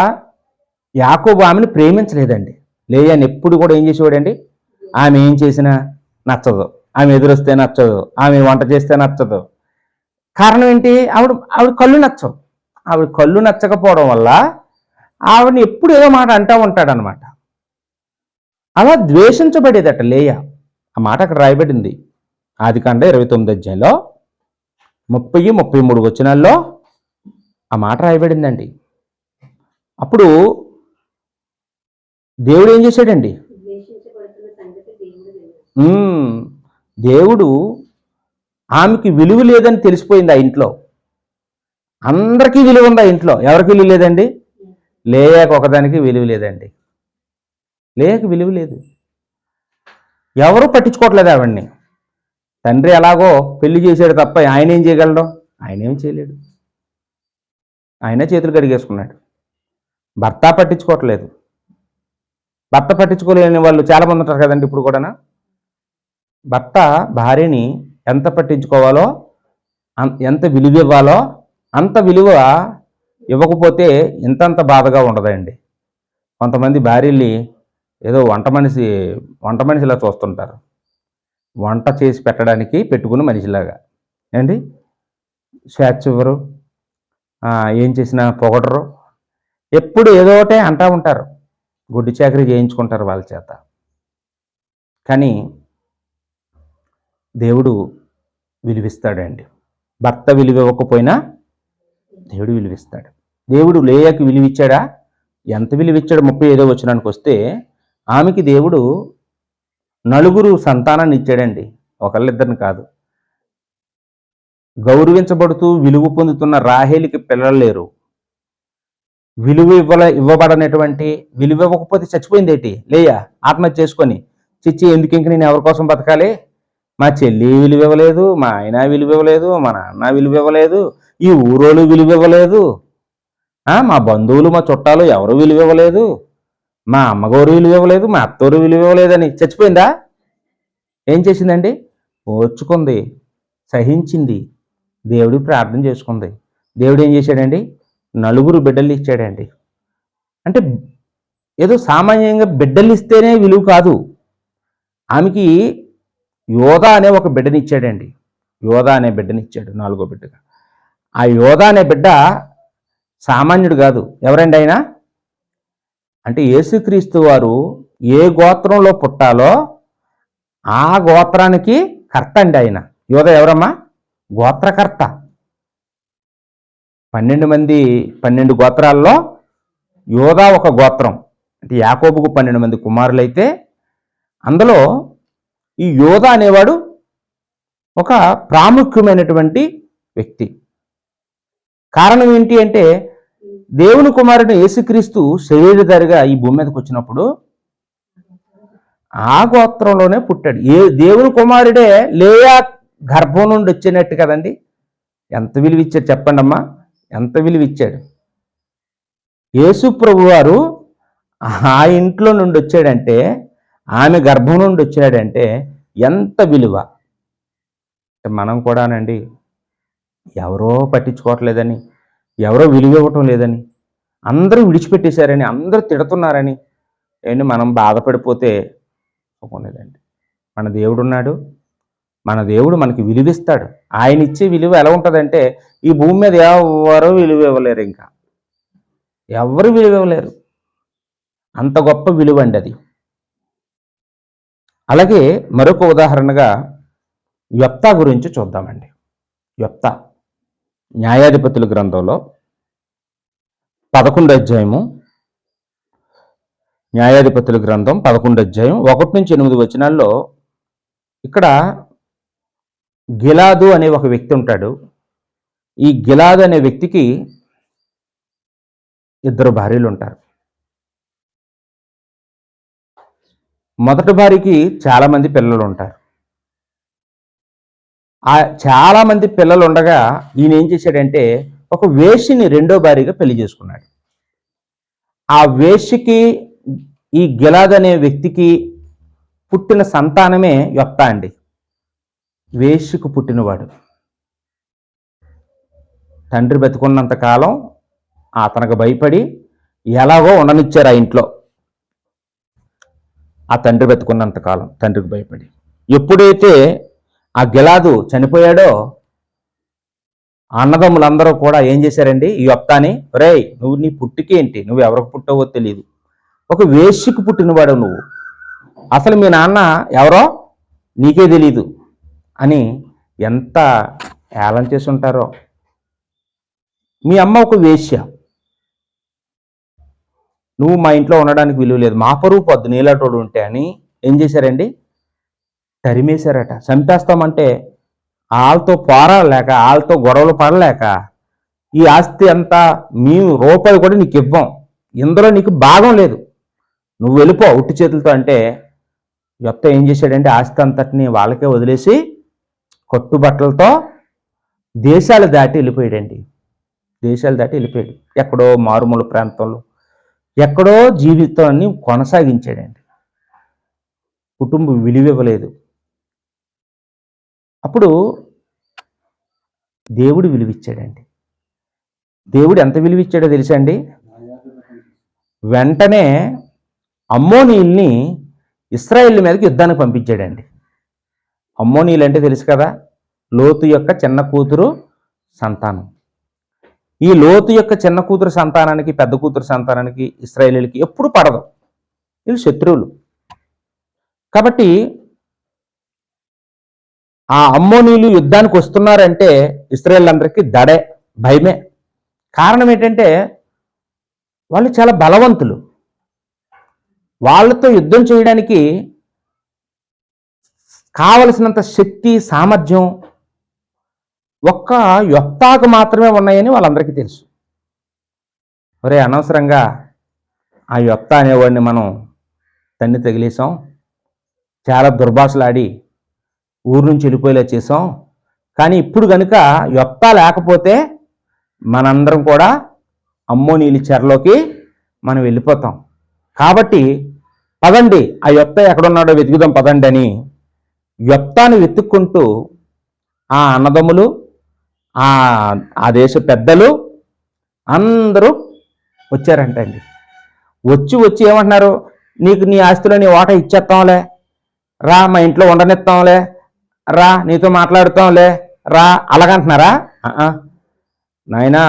యాకోబు ఆమెను ప్రేమించలేదండి. లేయాని ఎప్పుడు కూడా ఏం చేసేవాడండి? ఆమె ఏం చేసినా నచ్చదు, ఆమె ఎదురొస్తే నచ్చదు, ఆమె వంట చేస్తే నచ్చదు. కారణం ఏంటి? ఆవిడ కళ్ళు నచ్చవు. ఆవిడ కళ్ళు నచ్చకపోవడం వల్ల ఆవిడని ఎప్పుడు ఏదో మాట అంటూ ఉంటాడనమాట. అలా ద్వేషించబడేదట లేయా. ఆ మాట అక్కడ రాయబడింది. ఆదికాండ 29 అధ్యాయంలో 30-33 వచనాల్లో ఆ మాట రాయబడిందండి. అప్పుడు దేవుడు ఏం చేశాడండి? దేవుడు ఆమెకి విలువ లేదని తెలిసిపోయింది ఆ ఇంట్లో. అందరికీ విలువ ఉంది ఆ ఇంట్లో. ఎవరికి విలువ లేదండి? లేయాకు ఒకదానికి విలువ లేదండి. లేయాకు విలువ లేదు. ఎవరూ పట్టించుకోవట్లేదు ఆవిడ్ని. తండ్రి ఎలాగో పెళ్లి చేశాడు తప్ప ఆయన ఏం చేయగలడు? ఆయన ఏం చేయలేడు. ఆయన చేతులు కడిగేసుకున్నాడు. భర్త పట్టించుకోవట్లేదు. భర్త పట్టించుకోలేని వాళ్ళు చాలామంది ఉంటారు కదండి ఇప్పుడు కూడా. భర్త భార్యని ఎంత పట్టించుకోవాలో, ఎంత విలువ ఇవ్వాలో అంత విలువ ఇవ్వకపోతే ఇంతంత బాధగా ఉండదండి. కొంతమంది భార్యల్ని ఏదో వంట మనిషిలా చూస్తుంటారు. వంట చేసి పెట్టడానికి పెట్టుకున్న మనిషిలాగా అండి. స్వేచ్ఛ ఇవ్వరు, ఏం చేసినా పొగడరు, ఎప్పుడు ఏదో ఒకటే అంటూ ఉంటారు. గుడ్డి చాకరీ చేయించుకుంటారు వాళ్ళ చేత. కానీ దేవుడు విలువిస్తాడండి. భర్త విలువ ఇవ్వకపోయినా దేవుడు విలువిస్తాడు. దేవుడు లేయాకి విలువిచ్చాడా? ఎంత విలువిచ్చాడు? 35వ వచనానికి వస్తే ఆమెకి దేవుడు 4 సంతానాన్ని ఇచ్చాడండి. ఒకళ్ళిద్దరిని కాదు. గౌరవించబడుతూ విలువ పొందుతున్న రాహేలికి పిల్లలు లేరు. విలువ ఇవ్వబడనటువంటి విలువ ఇవ్వకపోతే చచ్చిపోయింది ఏంటి లేయా? ఆత్మహత్య చేసుకొని, చిచ్చి ఎందుకు ఇంక నేను ఎవరి కోసం బతకాలి? మా చెల్లి విలువ ఇవ్వలేదు, మా ఆయన విలువ ఇవ్వలేదు, మా నాన్న విలువ ఇవ్వలేదు, ఈ ఊరోళ్ళు విలువ ఇవ్వలేదు, మా బంధువులు మా చుట్టాలు ఎవరు విలువ ఇవ్వలేదు, మా అమ్మగారు విలువ ఇవ్వలేదు, మా అత్తోరు విలువ ఇవ్వలేదని చచ్చిపోయిందా? ఏం చేసిందండి? ఓర్చుకుంది, సహించింది, దేవుడి ప్రార్థన చేసుకుంది. దేవుడు ఏం చేశాడండి? 4 బిడ్డలు ఇచ్చాడండి. అంటే ఏదో సామాన్యంగా బిడ్డలు ఇస్తేనే విలువ కాదు. ఆమెకి యోధా అనే ఒక బిడ్డని ఇచ్చాడండి. యోధా అనే బిడ్డని ఇచ్చాడు 4వ బిడ్డగా. ఆ యోధా అనే బిడ్డ సామాన్యుడు కాదు. ఎవరండి ఆయన? అంటే యేసుక్రీస్తు వారు ఏ గోత్రంలో పుట్టాలో ఆ గోత్రానికి కర్త అండి ఆయన. యోధా ఎవరమ్మా? గోత్రకర్త. 12 గోత్రాల్లో యోధా ఒక గోత్రం. అంటే యాకోబుకు 12 మంది కుమారులైతే అందులో ఈ యోధా అనేవాడు ఒక ప్రాముఖ్యమైనటువంటి వ్యక్తి. కారణం ఏంటి అంటే దేవుని కుమారుడు యేసుక్రీస్తు శరీరధారిగా ఈ భూమి మీదకి వచ్చినప్పుడు ఆ గోత్రంలోనే పుట్టాడు. దేవుని కుమారుడే లేయా గర్భం నుండి వచ్చినట్టు కదండి. ఎంత విలువ ఇచ్చాడు చెప్పండి అమ్మా, ఎంత విలువ ఇచ్చాడు. యేసు ప్రభు వారు ఆ ఇంట్లో నుండి వచ్చాడంటే, ఆమె గర్భం నుండి వచ్చాడంటే ఎంత విలువ. మనం కూడానండి ఎవరో పట్టించుకోవట్లేదని, ఎవరో విలువ ఇవ్వటం లేదని, అందరూ విడిచిపెట్టేశారని, అందరూ తిడుతున్నారని ఏంటి మనం బాధపడిపోతే ఒప్పుకోలేదండి. మన దేవుడు ఉన్నాడు. మన దేవుడు మనకి విలువిస్తాడు. ఆయన ఇచ్చే విలువ ఎలా ఉంటుందంటే ఈ భూమి మీద ఎవరో విలువ ఇవ్వలేరు. ఇంకా ఎవరు విలువ ఇవ్వలేరు. అంత గొప్ప విలువ అండి అది. అలాగే మరొక ఉదాహరణగా యొప్తా గురించి చూద్దామండి. యొప్తా న్యాయాధిపతుల గ్రంథంలో 11వ అధ్యాయము, న్యాయాధిపతుల గ్రంథం 11వ అధ్యాయం 1-8 వచనాల్లో ఇక్కడ గిలాదు అనే ఒక వ్యక్తి ఉంటాడు. ఈ గిలాదు అనే వ్యక్తికి 2 భార్యలు ఉంటారు. మొదటి భార్యకి చాలామంది పిల్లలు ఉంటారు. ఆ చాలామంది పిల్లలు ఉండగా ఈయన ఏం చేశాడంటే ఒక వేశ్యని 2వ భార్యగా పెళ్లి చేసుకున్నాడు. ఆ వేశ్యకి ఈ గిలాదు అనే వ్యక్తికి పుట్టిన సంతానమే యొప్తా అండి. వేశ్యకు పుట్టినవాడు. తండ్రి బతికున్నంత కాలం అతనికి భయపడి ఎలాగో ఉండనిచ్చారు ఆ ఇంట్లో. ఆ తండ్రి బతికున్నంత కాలం తండ్రికి భయపడి, ఎప్పుడైతే ఆ గిలాదు చనిపోయాడో అన్నదమ్ములందరూ కూడా ఏం చేశారండి? ఈ యొప్తాని, రేయ్ నువ్వు నీ పుట్టికేంటి, నువ్వు ఎవరికి పుట్టావో తెలియదు, ఒక వేశ్యకు పుట్టినవాడు నువ్వు, అసలు మీ నాన్న ఎవరో నీకే తెలీదు అని ఎంత ఏలం చేసి ఉంటారో. మీ అమ్మ ఒక వేశ్య, నువ్వు మా ఇంట్లో ఉండడానికి విలువ లేదు, మా పరువు పొద్దు నీలాటోడు ఉంటే అని ఏం చేశారండి? తరిమేశారట. చంపేస్తామంటే వాళ్ళతో పోరాడలేక, వాళ్ళతో గొడవలు పడలేక, ఈ ఆస్తి అంతా మేము రూపాయి కూడా నీకు ఇవ్వం, ఇందులో నీకు భాగం లేదు, నువ్వు వెళ్ళిపో ఉట్టి చేతులతో అంటే యొప్త ఏం చేశాడంటే ఆస్తి అంతటిని వాళ్ళకే వదిలేసి కట్టుబట్టలతో దేశాలు దాటి వెళ్ళిపోయాడండి. దేశాలు దాటి వెళ్ళిపోయాడు. ఎక్కడో మారుమూల ప్రాంతంలో ఎక్కడో జీవితాన్ని కొనసాగించాడండి. కుటుంబం విలువివ్వలేదు. అప్పుడు దేవుడు విలువిచ్చాడండి. దేవుడు ఎంత విలువిచ్చాడో తెలుసా అండి? వెంటనే అమ్మోనీయుల్ని ఇశ్రాయేలు మీదకి యుద్ధానికి పంపించాడండి. అమ్మోనీయులు అంటే తెలుసు కదా, లోతు యొక్క చిన్న కూతురు సంతానం. ఈ లోతు యొక్క చిన్న కూతురు సంతానానికి పెద్ద కూతురు సంతానానికి ఇశ్రాయేలీలకి ఎప్పుడు పడదు, వీళ్ళు శత్రువులు. కాబట్టి ఆ అమ్మోనీయులు యుద్ధానికి వస్తున్నారంటే ఇశ్రాయేలీలందరికీ దడే, భయమే. కారణం ఏంటంటే వాళ్ళు చాలా బలవంతులు. వాళ్ళతో యుద్ధం చేయడానికి కావలసినంత శక్తి సామర్థ్యం ఒక్క యొప్తాకు మాత్రమే ఉన్నాయని వాళ్ళందరికీ తెలుసు. ఒరే అనవసరంగా ఆ యొప్తా అనేవాడిని మనం తన్ని తగిలేసాం, చాలా దుర్భాషలాడి ఊరు నుంచి వెళ్ళిపోయేలా చేసాం, కానీ ఇప్పుడు కనుక యొప్తా లేకపోతే మనందరం కూడా అమ్మోనీయుల చెరలోకి మనం వెళ్ళిపోతాం. కాబట్టి పదండి ఆ యొప్తా ఎక్కడున్నాడో వెతుకుదాం పదండి అని యొప్తాను వెతుక్కుంటూ ఆ అన్నదమ్ములు, ఆ దేశ పెద్దలు అందరూ వచ్చారంటండి. వచ్చి ఏమంటున్నారు? నీకు నీ ఆస్తిలో నీ ఓట ఇచ్చేస్తాంలే, రా మా ఇంట్లో ఉండనిస్తాంలే, రా నీతో మాట్లాడుతాంలే, రా అలాగంటున్నారా? నాయనా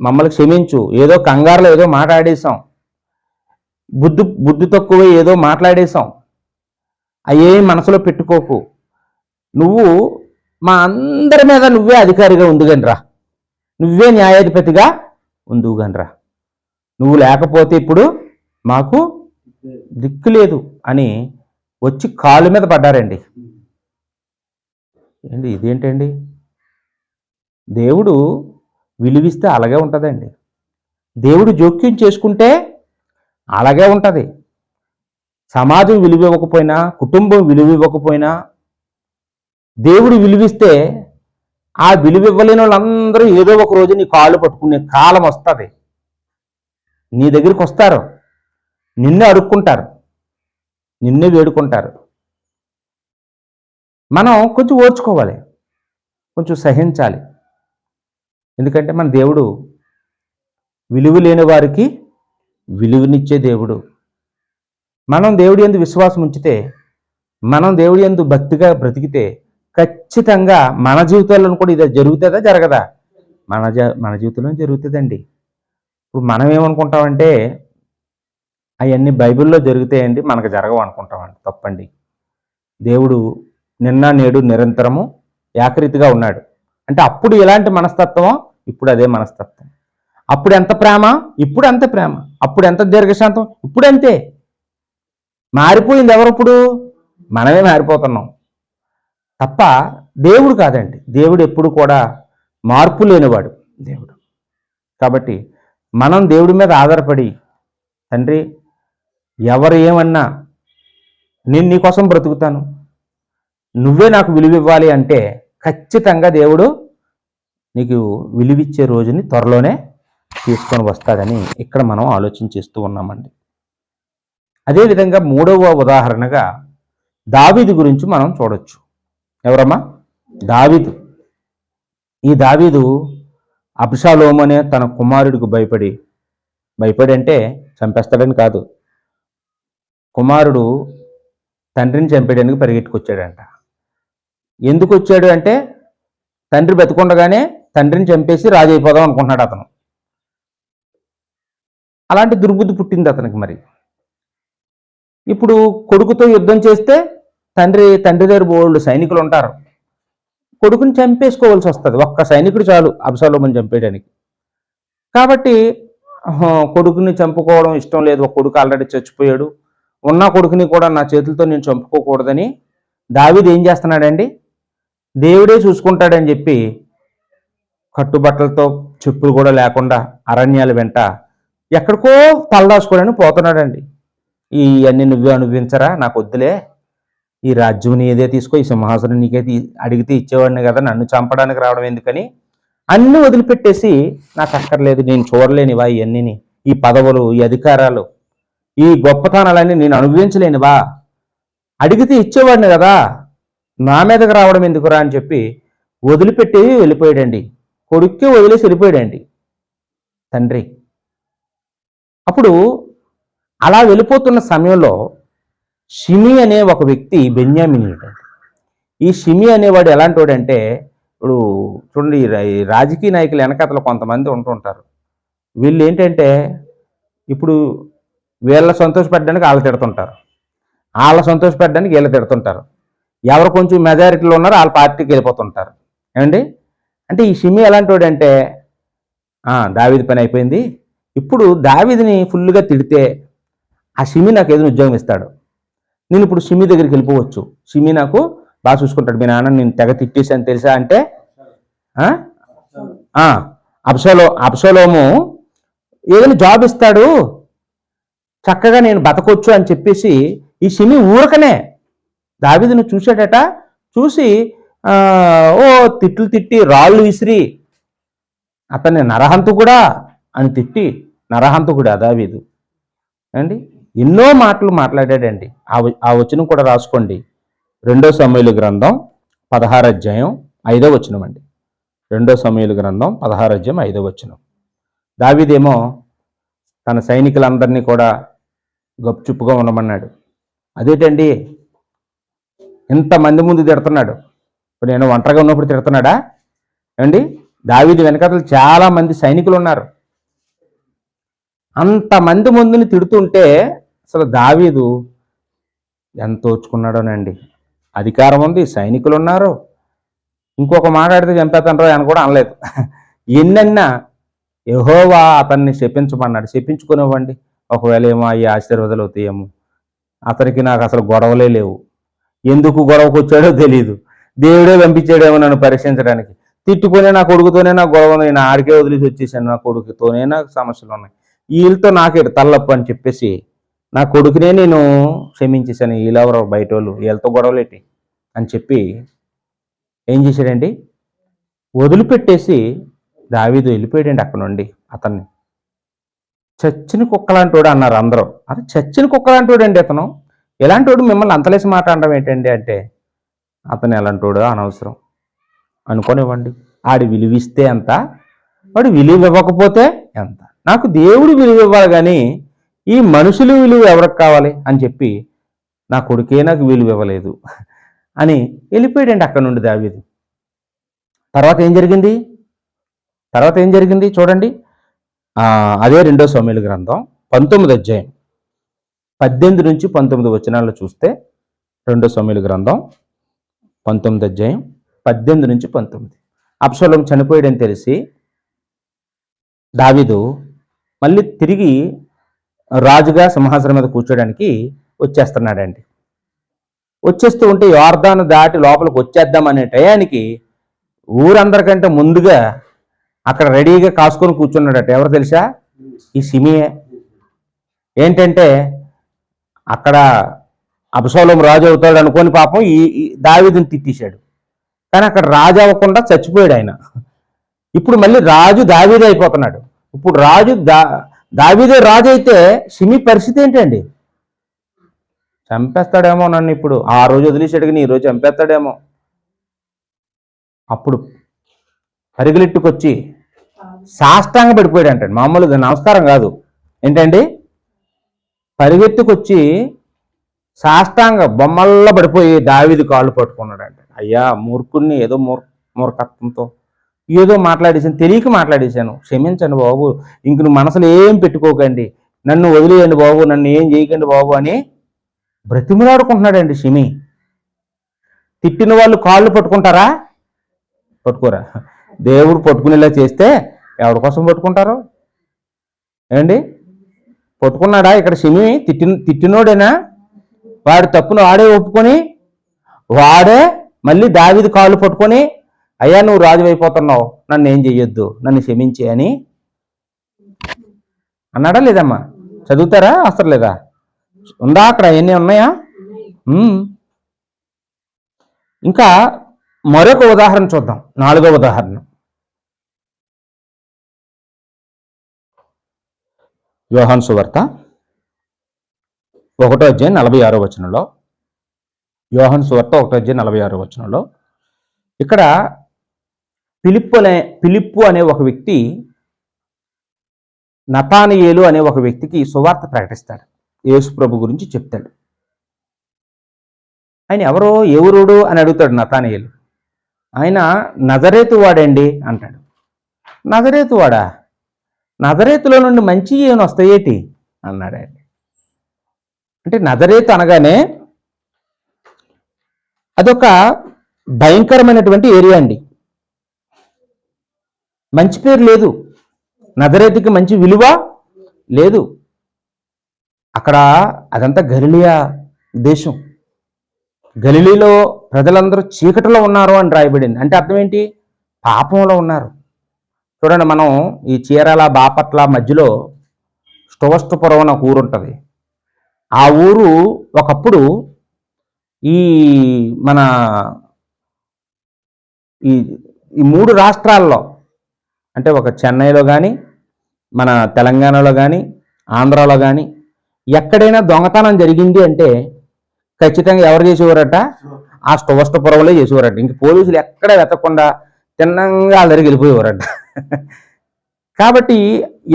మమ్మల్ని క్షమించు, ఏదో కంగారులో ఏదో మాట్లాడేశాం, బుద్ధి తక్కువ ఏదో మాట్లాడేశాం, అయ్యేం మనసులో పెట్టుకోకు, నువ్వు మా అందరి మీద నువ్వే అధికారిగా ఉందిగనిరా, నువ్వే న్యాయాధిపతిగా ఉందిగనిరా, నువ్వు లేకపోతే ఇప్పుడు మాకు దిక్కు లేదు అని వచ్చి కాలు మీద పడ్డారండి. ఏంటి ఇదేంటండి? దేవుడు విలువిస్తే అలాగే ఉంటుందండి. దేవుడు జోక్యం చేసుకుంటే అలాగే ఉంటుంది. సమాజం విలువివ్వకపోయినా, కుటుంబం విలువివ్వకపోయినా దేవుడు విలువిస్తే ఆ విలువివ్వలేని వాళ్ళందరూ ఏదో ఒక రోజు నీ కాళ్ళు పట్టుకునే కాలం వస్తుంది. నీ దగ్గరికి వస్తారు, నిన్నే అడుక్కుంటారు, నిన్నే వేడుకుంటారు. మనం కొంచెం ఓర్చుకోవాలి, కొంచెం సహించాలి. ఎందుకంటే మన దేవుడు విలువ లేని వారికి విలువనిచ్చే దేవుడు. మనం దేవుడి యందు విశ్వాసం ఉంచితే, మనం దేవుడి యందు భక్తిగా బ్రతికితే ఖచ్చితంగా మన జీవితాల్లో కూడా ఇది జరుగుతుందా జరగదా? మన జీవితంలో జరుగుతుందండి. ఇప్పుడు మనం ఏమనుకుంటామంటే అవన్నీ బైబిల్లో జరుగుతాయండి, మనకు జరగవు అనుకుంటామండి. తప్పండి. దేవుడు నిన్న నేడు నిరంతరము ఏకరీతిగా ఉన్నాడు. అంటే అప్పుడు ఎలాంటి మనస్తత్వమో ఇప్పుడు అదే మనస్తత్వం. అప్పుడు ఎంత ప్రేమ ఇప్పుడు అంతే ప్రేమ, అప్పుడు ఎంత దీర్ఘశాంతం ఇప్పుడు అంతే. మారిపోయింది ఎవరప్పుడు? మనమే మారిపోతున్నాం తప్ప దేవుడు కాదండి. దేవుడు ఎప్పుడు కూడా మార్పు లేనివాడు దేవుడు. కాబట్టి మనం దేవుడి మీద ఆధారపడి, తండ్రి ఎవరు ఏమన్నా నేను నీకోసం బ్రతుకుతాను, నువ్వే నాకు విలువివ్వాలి అంటే ఖచ్చితంగా దేవుడు నీకు విలువిచ్చే రోజుని త్వరలోనే తీసుకొని వస్తాడని ఇక్కడ మనం ఆలోచన చేస్తూ ఉన్నామండి. అదేవిధంగా మూడవ ఉదాహరణగా దావీదు గురించి మనం చూడొచ్చు. ఎవరమ్మా? దావీదు. ఈ దావీదు అబ్షాలోము అనే తన కుమారుడికి భయపడి అంటే చంపేస్తాడని కాదు, కుమారుడు తండ్రిని చంపేయడానికి పరిగెట్టుకొచ్చాడంట. ఎందుకు వచ్చాడు అంటే తండ్రి బతికుండగానే తండ్రిని చంపేసి రాజు అయిపోదాం అనుకుంటున్నాడు అతను. అలాంటి దుర్బుద్ధి పుట్టింది అతనికి. మరి ఇప్పుడు కొడుకుతో యుద్ధం చేస్తే తండ్రి దగ్గర బోల్డ్ సైనికులు ఉంటారు, కొడుకుని చంపేసుకోవాల్సి వస్తుంది. ఒక్క సైనికుడు చాలు అబ్షాలోముని చంపేయడానికి. కాబట్టి కొడుకుని చంపుకోవడం ఇష్టం లేదు, ఒక కొడుకు ఆల్రెడీ చచ్చిపోయాడు, ఉన్న కొడుకుని కూడా నా చేతులతో నేను చంపుకోకూడదని దావీదు ఏం చేస్తున్నాడండి, దేవుడే చూసుకుంటాడని చెప్పి కట్టుబట్టలతో చెప్పులు కూడా లేకుండా అరణ్యాల వెంట ఎక్కడికో తలదాచుకోవడానికి పోతున్నాడండి. ఇవన్నీ నువ్వే అనుభవించరా, నాకు వద్దులే, ఈ రాజ్యం నీదే తీసుకో, ఈ సింహాసనం నీకే అడిగితే ఇచ్చేవాడిని కదా, నన్ను చంపడానికి రావడం ఎందుకని అన్నీ వదిలిపెట్టేసి నాకు అక్కర్లేదు, నేను చూడలేనివా ఇవన్నీ, ఈ పదవులు, ఈ అధికారాలు, ఈ గొప్పతనాలన్నీ నేను అనుభవించలేనివా, అడిగితే ఇచ్చేవాడిని కదా, నా మీదకి రావడం ఎందుకురా అని చెప్పి వదిలిపెట్టి వెళ్ళిపోయాడండి. కొడుక్కి వదిలేసి వెళ్ళిపోయాడండి తండ్రి. అప్పుడు అలా వెళ్ళిపోతున్న సమయంలో షిమి అనే ఒక వ్యక్తి బెన్యామీనీయుడు. ఈ షిమి అనేవాడు ఎలాంటి వాడంటే, ఇప్పుడు చూడండి, ఈ రాజకీయ నాయకులు వెనకతలు కొంతమంది ఉంటుంటారు. వీళ్ళు ఏంటంటే ఇప్పుడు వీళ్ళ సంతోషపెట్టడానికి వాళ్ళు తిడుతుంటారు, వాళ్ళ సంతోషపెట్టడానికి వీళ్ళు తిడుతుంటారు, ఎవరు కొంచెం మెజారిటీలో ఉన్నారో వాళ్ళ పార్టీకి వెళ్ళిపోతుంటారు. ఏమండి, అంటే ఈ షిమి ఎలాంటి వాడంటే, దావీదు పని అయిపోయింది, ఇప్పుడు దావీదుని ఫుల్గా తిడితే ఆ షిమి నాకు ఏదైనా ఉద్యోగం ఇస్తాడు, నేను ఇప్పుడు షిమి దగ్గరికి వెళ్ళిపోవచ్చు, షిమి నాకు బాగా చూసుకుంటాడు, మీ నాన్న నేను తెగ తిట్టేసాను తెలుసా అంటే, అబ్షాలోము ఏదైనా జాబ్ ఇస్తాడు, చక్కగా నేను బతకొచ్చు అని చెప్పేసి ఈ షిమి ఊరకనే దావీదును చూశాడట. చూసి ఓ తిట్లు తిట్టి రాళ్ళు విసిరి అతన్ని నరహంతకుడా అని తిట్టి, నరహంతకుడా దావీదు అండి, ఎన్నో మాటలు మాట్లాడాడండి. ఆ వచనం కూడా రాసుకోండి, 2 సమూయేలు గ్రంథం 16 అధ్యాయం 5వ వచనం అండి. 2 సమూయేలు గ్రంథం 16 అధ్యాయం 5వ వచనం. దావీదేమో తన సైనికులందరినీ కూడా గప్చుప్పుగా ఉండమన్నాడు. అదేంటండి, ఇంతమంది ముందు తిడుతున్నాడు, ఇప్పుడు నేను ఒంటరిగా ఉన్నప్పుడు తిడుతున్నాడా అండి? దావీదు వెనకాతలు చాలా మంది సైనికులు ఉన్నారు, అంతమంది ముందుని తిడుతుంటే అసలు దావీదు ఎంత ఓచుకున్నాడోనండి. అధికారం ఉంది, సైనికులు ఉన్నారు, ఇంకొక మాట్లాడితే చంపేతానరా అని కూడా అనలేదు. ఎన్నన్నా యెహోవా అతన్ని శపించమన్నాడు, శపించుకునేవ్వండి, ఒకవేళ ఏమో అయ్యి ఆశీర్వాదాలు అవుతాయేమో. అతనికి నాకు అసలు గొడవలే లేవు, ఎందుకు గొడవకు వచ్చాడో తెలియదు, దేవుడే పంపించాడేమో నన్ను పరీక్షించడానికి. తిట్టుకునే నా కొడుకుతోనే నాకు గొడవ ఉంది, నేను ఆడికే వదిలేసి వచ్చేసాను, నా కొడుకుతోనే నాకు సమస్యలు ఉన్నాయి, వీళ్ళతో నాకే తల్లప్పు అని చెప్పేసి నా కొడుకునే నేను క్షమించేశాను, వీళ్ళెవరో బయట వాళ్ళు, వీళ్ళతో గొడవలేటి అని చెప్పి ఏం చేశాడండి, వదిలిపెట్టేసి దావీదు వెళ్ళిపోయాడండి అక్కడ నుండి. అతన్ని చచ్చిన కుక్కలాంటోడు అన్నారు అందరూ. అది చచ్చిన కుక్కలాంటోడు అండి అతను. ఎలాంటోడు మిమ్మల్ని అంతలేసి మాట అనడం ఏంటండి అంటే, అతను ఎలాంటోడు అనవసరం అనుకోనివ్వండి, ఆడి విలువిస్తే ఎంత, వాడు విలువ ఇవ్వకపోతే ఎంత, నాకు దేవుడు విలువ ఇవ్వాలి కానీ ఈ మనుషులు విలువ ఎవరికి కావాలి అని చెప్పి నా కొడుకే నాకు విలువ ఇవ్వలేదు అని వెళ్ళిపోయాడండి అక్కడ నుండి దావీదు. తర్వాత ఏం జరిగింది చూడండి, అదే 2 సమూయేలు గ్రంథం 19 అధ్యాయం 18 నుంచి 19 వచనాల్లో చూస్తే, 2 సమూయేలు గ్రంథం 19 అధ్యాయం 18 నుంచి 19. అబ్షాలోము చనిపోయాడని తెలిసి దావీదు మళ్ళీ తిరిగి రాజుగా సింహాసనం మీద కూర్చోడానికి వచ్చేస్తున్నాడండి. వచ్చేస్తూ ఉంటే యోర్దాను దాటి లోపలికి వచ్చేద్దామనే టయానికి ఊరందరికంటే ముందుగా అక్కడ రెడీగా కాసుకొని కూర్చున్నాడట. ఎవరు తెలుసా? ఈ షిమియే. ఏంటంటే అక్కడ అబ్షాలోము రాజు అవుతాడు అనుకొని పాపం ఈ దావీదుని తిట్టేశాడు, కానీ అక్కడ రాజు అవ్వకుండా చచ్చిపోయాడు ఆయన. ఇప్పుడు మళ్ళీ రాజు దావీదే అయిపోతున్నాడు. ఇప్పుడు రాజు దావీదే రాజు అయితే షిమి పరిస్థితి ఏంటండి? చంపేస్తాడేమో నన్ను. ఇప్పుడు ఆ రోజు వదిలేసాడు కానీ ఈ రోజు చంపేస్తాడేమో. అప్పుడు పరిగెలెట్టుకొచ్చి సాష్టాంగ పడిపోయాడు అంటండి. మామూలుగా నమస్కారం కాదు, ఏంటండి, పరిగెత్తుకొచ్చి సాష్టాంగ బొమ్మల్లో పడిపోయి దావీదు కాళ్ళు పట్టుకున్నాడంట. అయ్యా మూర్ఖుణ్ణి, ఏదో మూర్ఖత్వంతో ఏదో మాట్లాడేసాను, తెలియక మాట్లాడేశాను, క్షమించండి బాబు, ఇంక నువ్వు మనసులో ఏం పెట్టుకోకండి, నన్ను వదిలేయండి బాబు, నన్ను ఏం చేయకండి బాబు అని బ్రతిమలాడుకుంటున్నాడండి షిమి. తిట్టిన వాళ్ళు కాళ్ళు పట్టుకుంటారా? పట్టుకోరా. దేవుడు పట్టుకునేలా చేస్తే ఎవరి కోసం పట్టుకుంటారు ఏమండి? పట్టుకున్నాడా? ఇక్కడ షిమి తిట్టినోడేనా? వాడి తప్పును వాడే ఒప్పుకొని వాడే మళ్ళీ దావీదు కాళ్ళు పట్టుకొని, అయ్యా నువ్వు రాజు అయిపోతున్నావు, నన్ను ఏం చెయ్యొద్దు, నన్ను క్షమించి అని అన్నాడా లేదమ్మా? చదువుతారా? అవసరం లేదా? ఉందా అక్కడ? ఎన్ని ఉన్నాయా? ఇంకా మరొక ఉదాహరణ చూద్దాం. 4వ ఉదాహరణ యోహాను సువార్త 1:46 యోహాను సువార్త 1:46 ఇక్కడ ఫిలిప్పు అనే ఒక వ్యక్తి నతానియేలు అనే ఒక వ్యక్తికి సువార్త ప్రకటిస్తాడు. యేసు ప్రభు గురించి చెప్తాడు. ఆయన ఎవరో ఎవరుడు అని అడుగుతాడు నతానియేలు. ఆయన నజరేతు వాడండి అంటాడు. నజరేతు వాడా? నజరేతులో నుండి మంచి ఏమైనా వస్తాయేటి అన్నాడు ఆయన. అంటే నజరేతు అనగానే అదొక భయంకరమైనటువంటి ఏరియా అండి. మంచి పేరు లేదు, నజరేతుకి మంచి విలువ లేదు. అక్కడ అదంతా గలిలియా దేశం. గలిలీలో ప్రజలందరూ చీకటిలో ఉన్నారు అని రాయబడింది. అంటే అర్థం ఏంటి? పాపంలో ఉన్నారు. చూడండి, మనం ఈ చీరాల బాపట్ల మధ్యలో స్టోవస్టపురం అని ఒక ఊరు ఉంటుంది. ఆ ఊరు ఒకప్పుడు ఈ మన ఈ 3 రాష్ట్రాల్లో, అంటే ఒక చెన్నైలో కానీ, మన తెలంగాణలో కానీ, ఆంధ్రాలో కానీ ఎక్కడైనా దొంగతనం జరిగింది అంటే ఖచ్చితంగా ఎవరు చేసేవారట? ఆ స్టోవస్టపురంలో చేసేవారట. ఇంక పోలీసులు ఎక్కడ వెతకకుండా తిన్నంగా వాళ్ళ దగ్గరికి వెళ్ళిపోయేవారట. కాబట్టి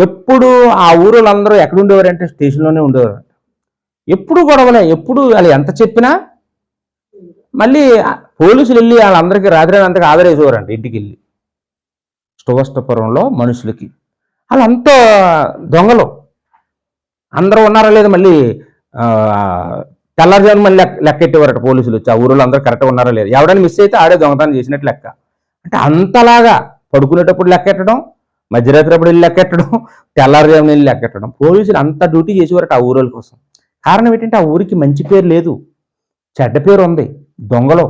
ఎప్పుడు ఆ ఊరులందరూ ఎక్కడ ఉండేవారంటే స్టేషన్లోనే ఉండేవారు. ఎప్పుడు గొడవలే, ఎప్పుడు వాళ్ళు ఎంత చెప్పినా మళ్ళీ పోలీసులు వెళ్ళి వాళ్ళందరికీ రాత్రి అంతగా ఆదరేసేవారంట ఇంటికి వెళ్ళి. స్టోవస్టపురంలో మనుషులకి వాళ్ళంతా దొంగలు అందరూ ఉన్నారా లేదా మళ్ళీ తెల్లారుజాము మళ్ళీ లెక్కెట్టేవారట పోలీసులు వచ్చి. ఆ ఊరిలో అందరూ కరెక్ట్గా ఉన్నారా లేదు, ఎవడైనా మిస్ అయితే ఆడే దొంగతనం చేసినట్టు లెక్క. అంటే అంతలాగా పడుకునేటప్పుడు లెక్కెట్టడం, మధ్యరాత్రి అప్పుడు వెళ్ళి లెక్కెట్టడం, తెల్లారుజామున వెళ్ళి లెక్కెట్టడం. పోలీసులు అంత డ్యూటీ చేసేవారట ఆ ఊరోళ్ళ కోసం. కారణం ఏంటంటే ఆ ఊరికి మంచి పేరు లేదు, చెడ్డ పేరు ఉంది, దొంగలు.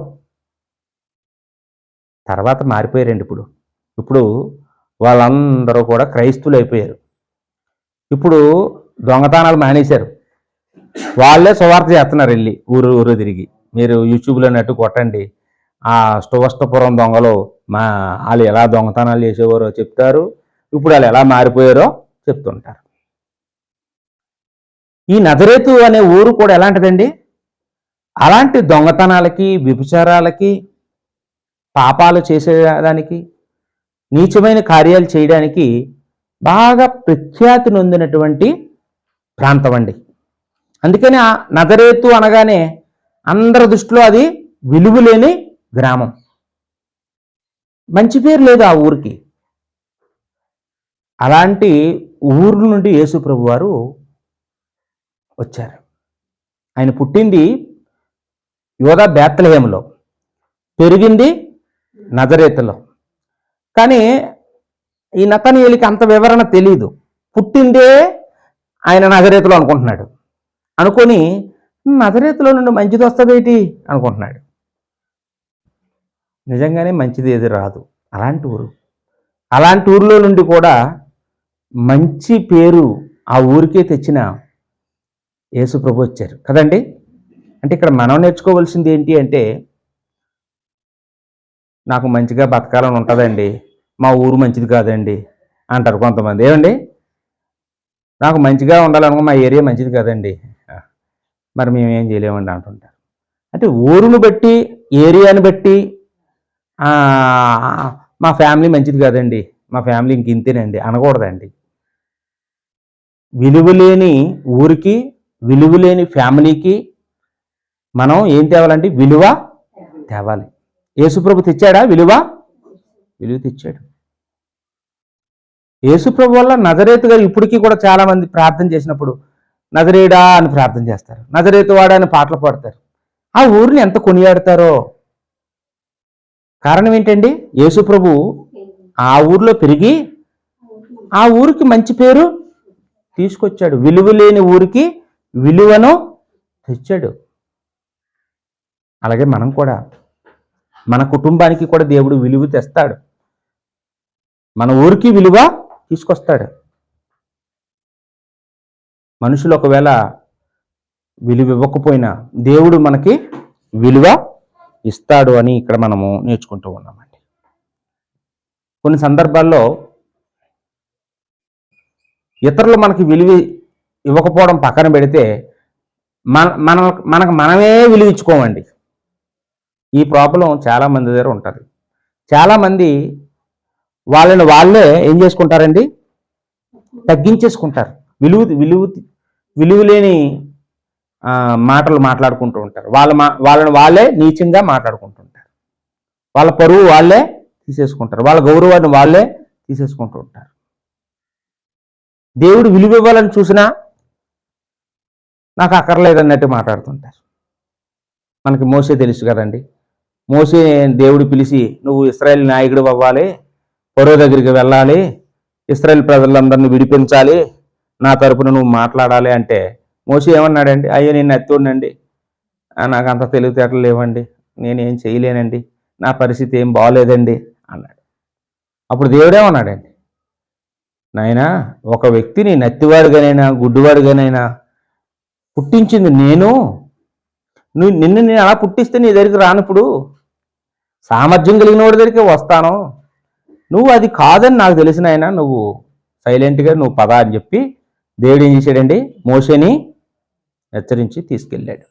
తర్వాత మారిపోయారండి. ఇప్పుడు వాళ్ళందరూ కూడా క్రైస్తువులు అయిపోయారు. ఇప్పుడు దొంగతనాలు మానేశారు. వాళ్ళే సువార్త చేస్తున్నారు వెళ్ళి ఊరు తిరిగి. మీరు యూట్యూబ్లో నెట్టు కొట్టండి, ఆ స్టోవస్టపురం దొంగలు వాళ్ళు ఎలా దొంగతనాలు చేసేవారో చెప్తారు, ఇప్పుడు వాళ్ళు ఎలా మారిపోయారో చెప్తుంటారు. ఈ నజరేతు అనే ఊరు కూడా ఎలాంటిదండి? అలాంటి దొంగతనాలకి, వ్యభిచారాలకి, పాపాలు చేసేదానికి, నీచమైన కార్యాలు చేయడానికి బాగా ప్రఖ్యాతి నొందినటువంటి ప్రాంతం అండి. అందుకని ఆ నజరేతు అనగానే అందరి దృష్టిలో అది విలువలేని గ్రామం. మంచి పేరు లేదు ఆ ఊరికి. అలాంటి ఊరు నుండి యేసు ప్రభు వారు వచ్చారు. ఆయన పుట్టింది యోధా బేత్లెహేములో, పెరిగింది నజరేతులో. కానీ ఈ నతనయేలుకి అంత వివరణ తెలియదు. పుట్టిందే ఆయన నజరేతులో అనుకుంటున్నాడు. అనుకొని నజరేతులో నుండి మంచిది వస్తుందేంటి అనుకుంటున్నాడు. నిజంగానే మంచిది ఏది రాదు. అలాంటి ఊరిలో నుండి కూడా మంచి పేరు ఆ ఊరికే తెచ్చిన యేసు ప్రభు వచ్చారు కదండి. అంటే ఇక్కడ మనం నేర్చుకోవాల్సింది ఏంటి అంటే, నాకు మంచిగా బతకాలని ఉంటుందండి, మా ఊరు మంచిది కాదండి అంటారు కొంతమంది. ఏమండి, నాకు మంచిగా ఉండాలనుకో, మా ఏరియా మంచిది కాదండి, మరి మేమేం చేయలేమండి అంటుంటారు. అంటే ఊరును బట్టి, ఏరియాని బట్టి మా ఫ్యామిలీ మంచిది కాదండి, మా ఫ్యామిలీ ఇంక ఇంతేనండి అనకూడదండి. విలువలేని ఊరికి, విలువలేని ఫ్యామిలీకి మనం ఏం తేవాలంటే విలువ తేవాలి. యేసుప్రభు తెచ్చాడా విలువ తెచ్చాడు. యేసుప్రభు వల్ల నజరేతు గారు ఇప్పటికీ కూడా చాలామంది ప్రార్థన చేసినప్పుడు నజరేయుడా అని ప్రార్థన చేస్తారు, నజరేతువాడా అని పాటలు పాడతారు. ఆ ఊరిని ఎంత కొనియాడతారో. కారణం ఏంటండి? యేసు ప్రభు ఆ ఊరిలో పెరిగి ఆ ఊరికి మంచి పేరు తీసుకొచ్చాడు. విలువ లేని ఊరికి విలువను తెచ్చాడు. అలాగే మనం కూడా మన కుటుంబానికి కూడా దేవుడు విలువ తెస్తాడు. మన ఊరికి విలువ తీసుకొస్తాడు. మనుషులు ఒకవేళ విలువ ఇవ్వకపోయినా దేవుడు మనకి విలువ ఇస్తాడు అని ఇక్కడ మనము నేర్చుకుంటూ ఉన్నామండి. కొన్ని సందర్భాల్లో ఇతరులు మనకి విలువ ఇవ్వకపోవడం పక్కన పెడితే మనకు మనమే విలువ ఇచ్చుకోమండి. ఈ ప్రాబ్లం చాలామంది దగ్గర ఉంటుంది. చాలామంది వాళ్ళని వాళ్ళే ఏం చేసుకుంటారండి? తగ్గించేసుకుంటారు. విలువ లేని మాటలు మాట్లాడుకుంటూ ఉంటారు. వాళ్ళని వాళ్ళే నీచంగా మాట్లాడుకుంటుంటారు. వాళ్ళ పరువు వాళ్ళే తీసేసుకుంటారు. వాళ్ళ గౌరవాన్ని వాళ్ళే తీసేసుకుంటూ ఉంటారు. దేవుడు విలువ ఇవ్వాలని చూసినా నాకు అక్కర్లేదన్నట్టు మాట్లాడుతుంటారు. మనకి మోసే తెలుసు కదండి. మోసే దేవుడు పిలిచి, నువ్వు ఇశ్రాయేల్ నాయకుడు అవ్వాలి, ఫరో దగ్గరికి వెళ్ళాలి, ఇశ్రాయేల్ ప్రజలందరినీ విడిపించాలి, నా తరపున నువ్వు మాట్లాడాలి అంటే మోసే ఏమన్నాడండి? అయ్యో నేను ఎత్తోడినండి, నాకు అంత తెలివితేటలు లేవండి, నేనేం చేయలేనండి, నా పరిస్థితి ఏం బాగోలేదండి అన్నాడు. అప్పుడు దేవుడేమన్నాడండి? నాయనా, ఒక వ్యక్తిని నత్తివాడుగానైనా గుడ్డివాడుగానైనా పుట్టించింది నేను. నిన్ను నేను అలా పుట్టిస్తే నీ దగ్గరికి రానిప్పుడు సామర్థ్యం కలిగిన వాడి దగ్గరికి వస్తాను. నువ్వు అది కాదని నాకు తెలిసిన ఆయన, నువ్వు సైలెంట్గా నువ్వు పద అని చెప్పి దేవుడు ఏం చేశాడండి? మోషేని హెచ్చరించి తీసుకెళ్ళాడు.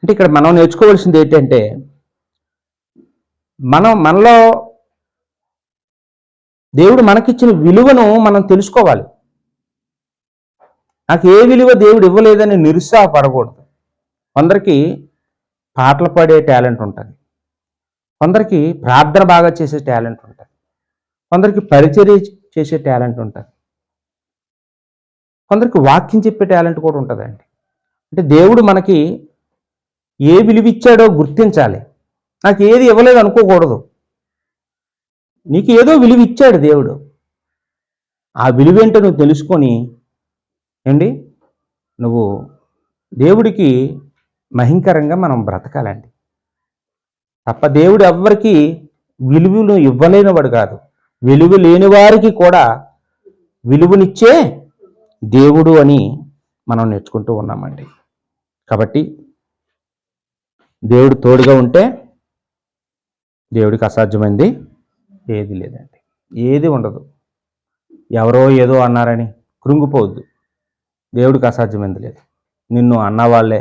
అంటే ఇక్కడ మనం నేర్చుకోవాల్సింది ఏంటంటే, మనలో దేవుడు మనకిచ్చిన విలువను మనం తెలుసుకోవాలి. నాకు ఏ విలువ దేవుడు ఇవ్వలేదని నిరుత్సాహపడకూడదు. కొందరికి పాటలు పాడే టాలెంట్ ఉంటుంది, కొందరికి ప్రార్థన బాగా చేసే టాలెంట్ ఉంటుంది, కొందరికి పరిచర్య చేసే టాలెంట్ ఉంటుంది, కొందరికి వాక్యం చెప్పే టాలెంట్ కూడా ఉంటుందండి. అంటే దేవుడు మనకి ఏ విలువ ఇచ్చాడో గుర్తించాలి. నాకు ఏది ఇవ్వలేదు అనుకోకూడదు. నీకు ఏదో విలువ ఇచ్చాడు దేవుడు. ఆ విలువేంటో నువ్వు తెలుసుకొని నువ్వు దేవుడికి మహింకరంగా మనం బ్రతకాలండి. తప్ప దేవుడు ఎవ్వరికి విలువను ఇవ్వలేనివాడు కాదు. విలువ లేని వారికి కూడా విలువనిచ్చే దేవుడు అని మనం నేర్చుకుంటూ ఉన్నామండి. కాబట్టి దేవుడు తోడుగా ఉంటే దేవుడికి అసాధ్యమైంది ఏది లేదండి. ఏది ఉండదు. ఎవరో ఏదో అన్నారని కృంగిపోవద్దు. దేవుడికి అసాధ్యమైంది లేదు. నిన్ను అన్నవాళ్లే,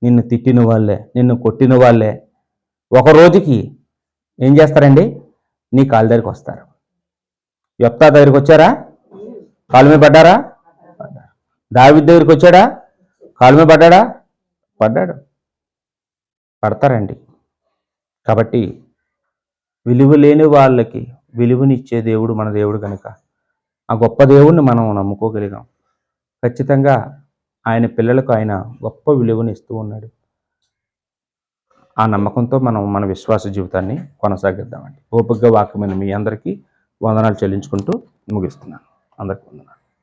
నిన్ను తిట్టిన వాళ్ళే, నిన్ను కొట్టిన వాళ్ళే ఒక రోజుకి ఏం చేస్తారండి? నీ కాళ్ళ దగ్గరికి వస్తారు. యొప్తా దగ్గరికి వచ్చారా? కాళ్ళ మీద పడ్డారా? దావీదు దగ్గరికి వచ్చాడా? కాళ్ళ మీద పడ్డాడా? పడ్డాడు. పడతారండి. కాబట్టి విలువ లేని వాళ్ళకి విలువనిచ్చే దేవుడు మన దేవుడు కనుక ఆ గొప్ప దేవుడిని మనం నమ్ముకోగలిగాం. ఖచ్చితంగా ఆయన పిల్లలకు ఆయన గొప్ప విలువని ఇస్తూ ఉన్నాడు. ఆ నమ్మకంతో మనం మన విశ్వాస జీవితాన్ని కొనసాగిద్దామండి. ఓపికగా వాక్యమైన మీ అందరికీ వందనాలు చెల్లించుకుంటూ ముగిస్తున్నాను. అందరికీ వందనాలు.